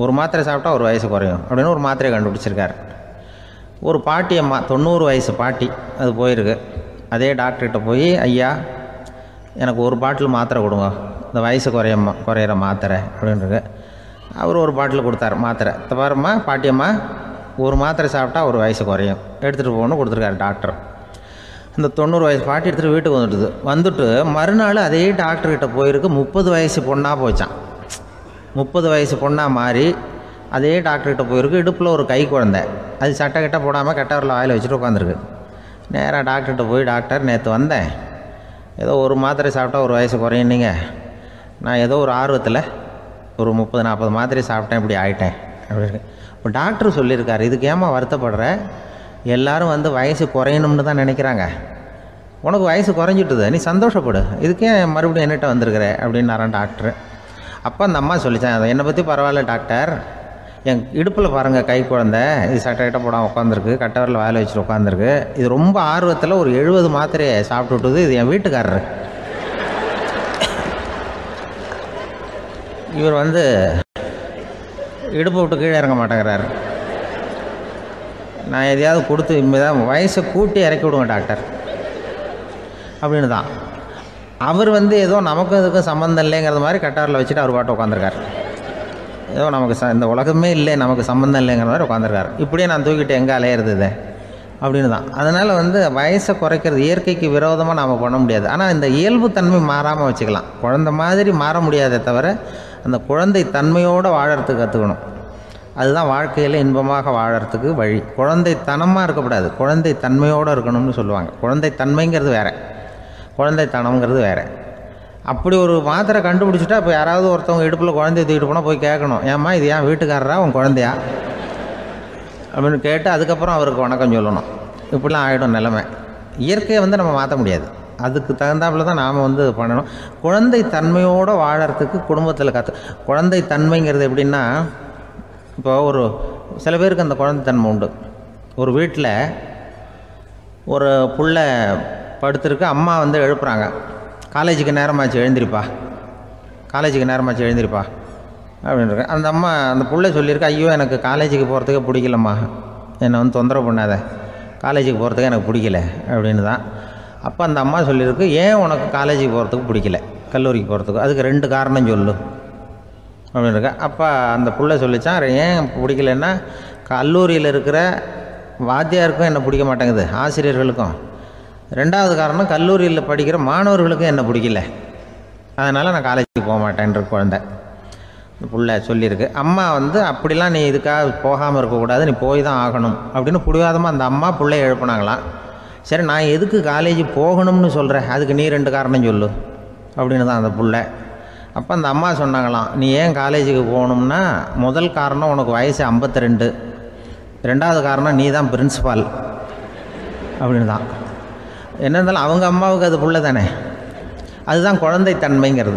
ஒரு மாத்திரை சாப்பிட்டா ஒரு வயசு குறையும் அப்படின்னு ஒரு மாத்திரையை கண்டுபிடிச்சிருக்காரு. ஒரு பாட்டி அம்மா, 90 வயசு பாட்டி, அது போயிருக்கு. அதே டாக்டர்கிட்ட போய், ஐயா எனக்கு ஒரு பாட்டில் மாத்திரை கொடுங்க, இந்த வயசு குறையிற மாத்திரை அப்படின்றது. அவர் ஒரு பாட்டில் கொடுத்தார் மாத்திரை. பாரும்மா பாட்டியம்மா, ஒரு மாத்திரை சாப்பிட்டா ஒரு வயசு குறையும், எடுத்துகிட்டு போகணும்னு கொடுத்துருக்காரு டாக்டர். இந்த 90 வயசு பாட்டி எடுத்துகிட்டு வீட்டுக்கு வந்துட்டு மறுநாள் அதே டாக்டர்கிட்ட போயிருக்கு. 30 வயசு பொண்ணாக போச்சான். 30 வயசு பொண்ணாக மாறி அதே டாக்டர்கிட்ட போயிருக்கு. இடுப்பில் ஒரு கை குழந்தை, அது சட்டை கிட்ட போடாமல் கட்டவரில் வாயில் வச்சுட்டு உட்காந்துருக்கு. நேராக டாக்டர்கிட்ட போய், டாக்டர் நேற்று வந்தேன், ஏதோ ஒரு மாத்திரை சாப்பிட்டா ஒரு வயசு குறையுன்னீங்க, நான் ஏதோ ஒரு ஆர்வத்தில் ஒரு 30-40 மாத்திரை சாப்பிட்டேன், இப்படி ஆகிட்டேன் அப்படின்னு. இப்போ டாக்டர் சொல்லியிருக்காரு, இதுக்கு ஏமா வருத்தப்படுற, எல்லோரும் வயசு குறையணும்னு தான் நினைக்கிறாங்க, உனக்கு வயசு குறைஞ்சிட்டுது, நீ சந்தோஷப்படு, இதுக்கே மறுபடியும் என்னகிட்ட வந்திருக்கிற அப்படின்னாரான் டாக்டர். அப்போ அந்த அம்மா சொல்லித்தான், அதை என்னை பற்றி பரவாயில்ல டாக்டர், என் இடுப்பில் பாருங்கள் கை குழந்தை, இது சட்டை கிட்ட போடாமல் உட்காந்துருக்கு, கட்டவரில் வாயில் வச்சுட்டு உட்காந்துருக்கு, இது ரொம்ப ஆர்வத்தில் ஒரு 70 மாத்திரையை சாப்பிட்டு விட்டுது, இது என் வீட்டுக்காரரு. இவர் இடுப்பை விட்டு கீழே இறங்க மாட்டேங்கிறாரு. நான் எதையாவது கொடுத்து இனிமேதான் வயசை கூட்டி இறக்கி விடுவேன் டாக்டர் அப்படின்னு தான். அவர் ஏதோ நமக்கும் இதுக்கும் சம்மந்தம் இல்லைங்கிறது மாதிரி கட்டாரில் வச்சுட்டு அவர் பாட்டு உட்காந்துருக்கார். ஏதோ நமக்கு இந்த உலகமே இல்லை, நமக்கு சம்மந்தம் இல்லைங்கிற மாதிரி உட்காந்துருக்காரு. இப்படியே நான் தூக்கிட்டு எங்கே அலையிறது இதை அப்படின்னு தான். அதனால் வயசை குறைக்கிறது இயற்கைக்கு விரோதமாக நாம் பண்ண முடியாது. ஆனால் இந்த இயல்புத்தன்மை மாறாமல் வச்சுக்கலாம். குழந்தை மாதிரி மாற முடியாதே தவிர அந்த குழந்தை தன்மையோடு வாழறதுக்கு கற்றுக்கணும். அதுதான் வாழ்க்கையில் இன்பமாக வாழறதுக்கு வழி. குழந்தைத்தனமாக இருக்கக்கூடாது, குழந்தை தன்மையோடு இருக்கணும்னு சொல்லுவாங்க. குழந்தை தன்மைங்கிறது வேறு, குழந்தைத்தனம்ங்கிறது வேறு. அப்படி ஒரு மாத்திரை கண்டுபிடிச்சிட்டா இப்போ யாராவது ஒருத்தவங்க இடுப்பில் குழந்தைய தூக்கிட்டு போனால் போய் கேட்கணும், ஏம்மா இது ஏன் வீட்டுக்காரரா உன் குழந்தையா அப்படின்னு கேட்டு அதுக்கப்புறம் அவருக்கு வணக்கம் சொல்லணும். இப்படிலாம் ஆகிடும் நிலைமை. இயற்கையை நம்ம மாற்ற முடியாது, அதுக்கு தகுந்தாப்புல தான் நாம் பண்ணணும். குழந்தை தன்மையோடு வாழறதுக்கு குடும்பத்தில் குழந்தை தன்மைங்கிறது எப்படின்னா, இப்போ ஒரு சில பேருக்கு அந்த குழந்தைத்தன்மை உண்டு. ஒரு வீட்டில் ஒரு புள்ள படுத்துருக்கு, அம்மா எழுப்புறாங்க, காலேஜுக்கு நேரமாச்சு எழுந்திருப்பா, காலேஜுக்கு நேரமாச்சு எழுந்திருப்பா அப்படின்ற. அந்த அம்மா அந்த புள்ள சொல்லியிருக்கு, ஐயோ எனக்கு காலேஜுக்கு போகிறதுக்கே பிடிக்கலம்மா, என்னை தொந்தரவு பண்ணாத, காலேஜுக்கு போகிறதுக்கு எனக்கு பிடிக்கல அப்படின்னு தான். அப்போ அந்த அம்மா சொல்லியிருக்கு, ஏன் உனக்கு காலேஜுக்கு போகிறதுக்கு பிடிக்கல, கல்லூரிக்கு போகிறதுக்கு, அதுக்கு 2 காரணம் சொல்லு அப்படின்னுருக்க. அப்போ அந்த புள்ள சொல்லிச்சான், ஏன் பிடிக்கலன்னா கல்லூரியில் இருக்கிற வாத்தியாருக்கும் என்ன பிடிக்க மாட்டேங்குது, ஆசிரியர்களுக்கும். 2வது காரணம், கல்லூரியில் படிக்கிற மாணவர்களுக்கும் என்ன பிடிக்கல, அதனால் நான் காலேஜுக்கு போக மாட்டேன்ற குழந்தை இந்த புள்ள சொல்லியிருக்கு. அம்மா அப்படிலாம் நீ இதுக்காக போகாமல் இருக்கக்கூடாது, நீ போய் தான் ஆகணும் அப்படின்னு பிடிவாதமாக அந்த அம்மா பிள்ளைய எழுப்புனாங்களாம். சரி நான் எதுக்கு காலேஜ் போகணும்னு சொல்கிறேன், அதுக்கு நீ 2 காரணம் சொல்லு அப்படின்னு தான் அந்த புள்ள. அப்போ அந்த அம்மா சொன்னாங்களாம், நீ ஏன் காலேஜுக்கு போகணும்னா, முதல் காரணம் உனக்கு வயசு 52, 2வது காரணம் நீ தான் பிரின்சிபால் அப்படின்னு தான். என்ன இருந்தாலும் அவங்க அம்மாவுக்கு அது புள்ள தானே, அதுதான் குழந்தைத்தன்மைங்கிறது.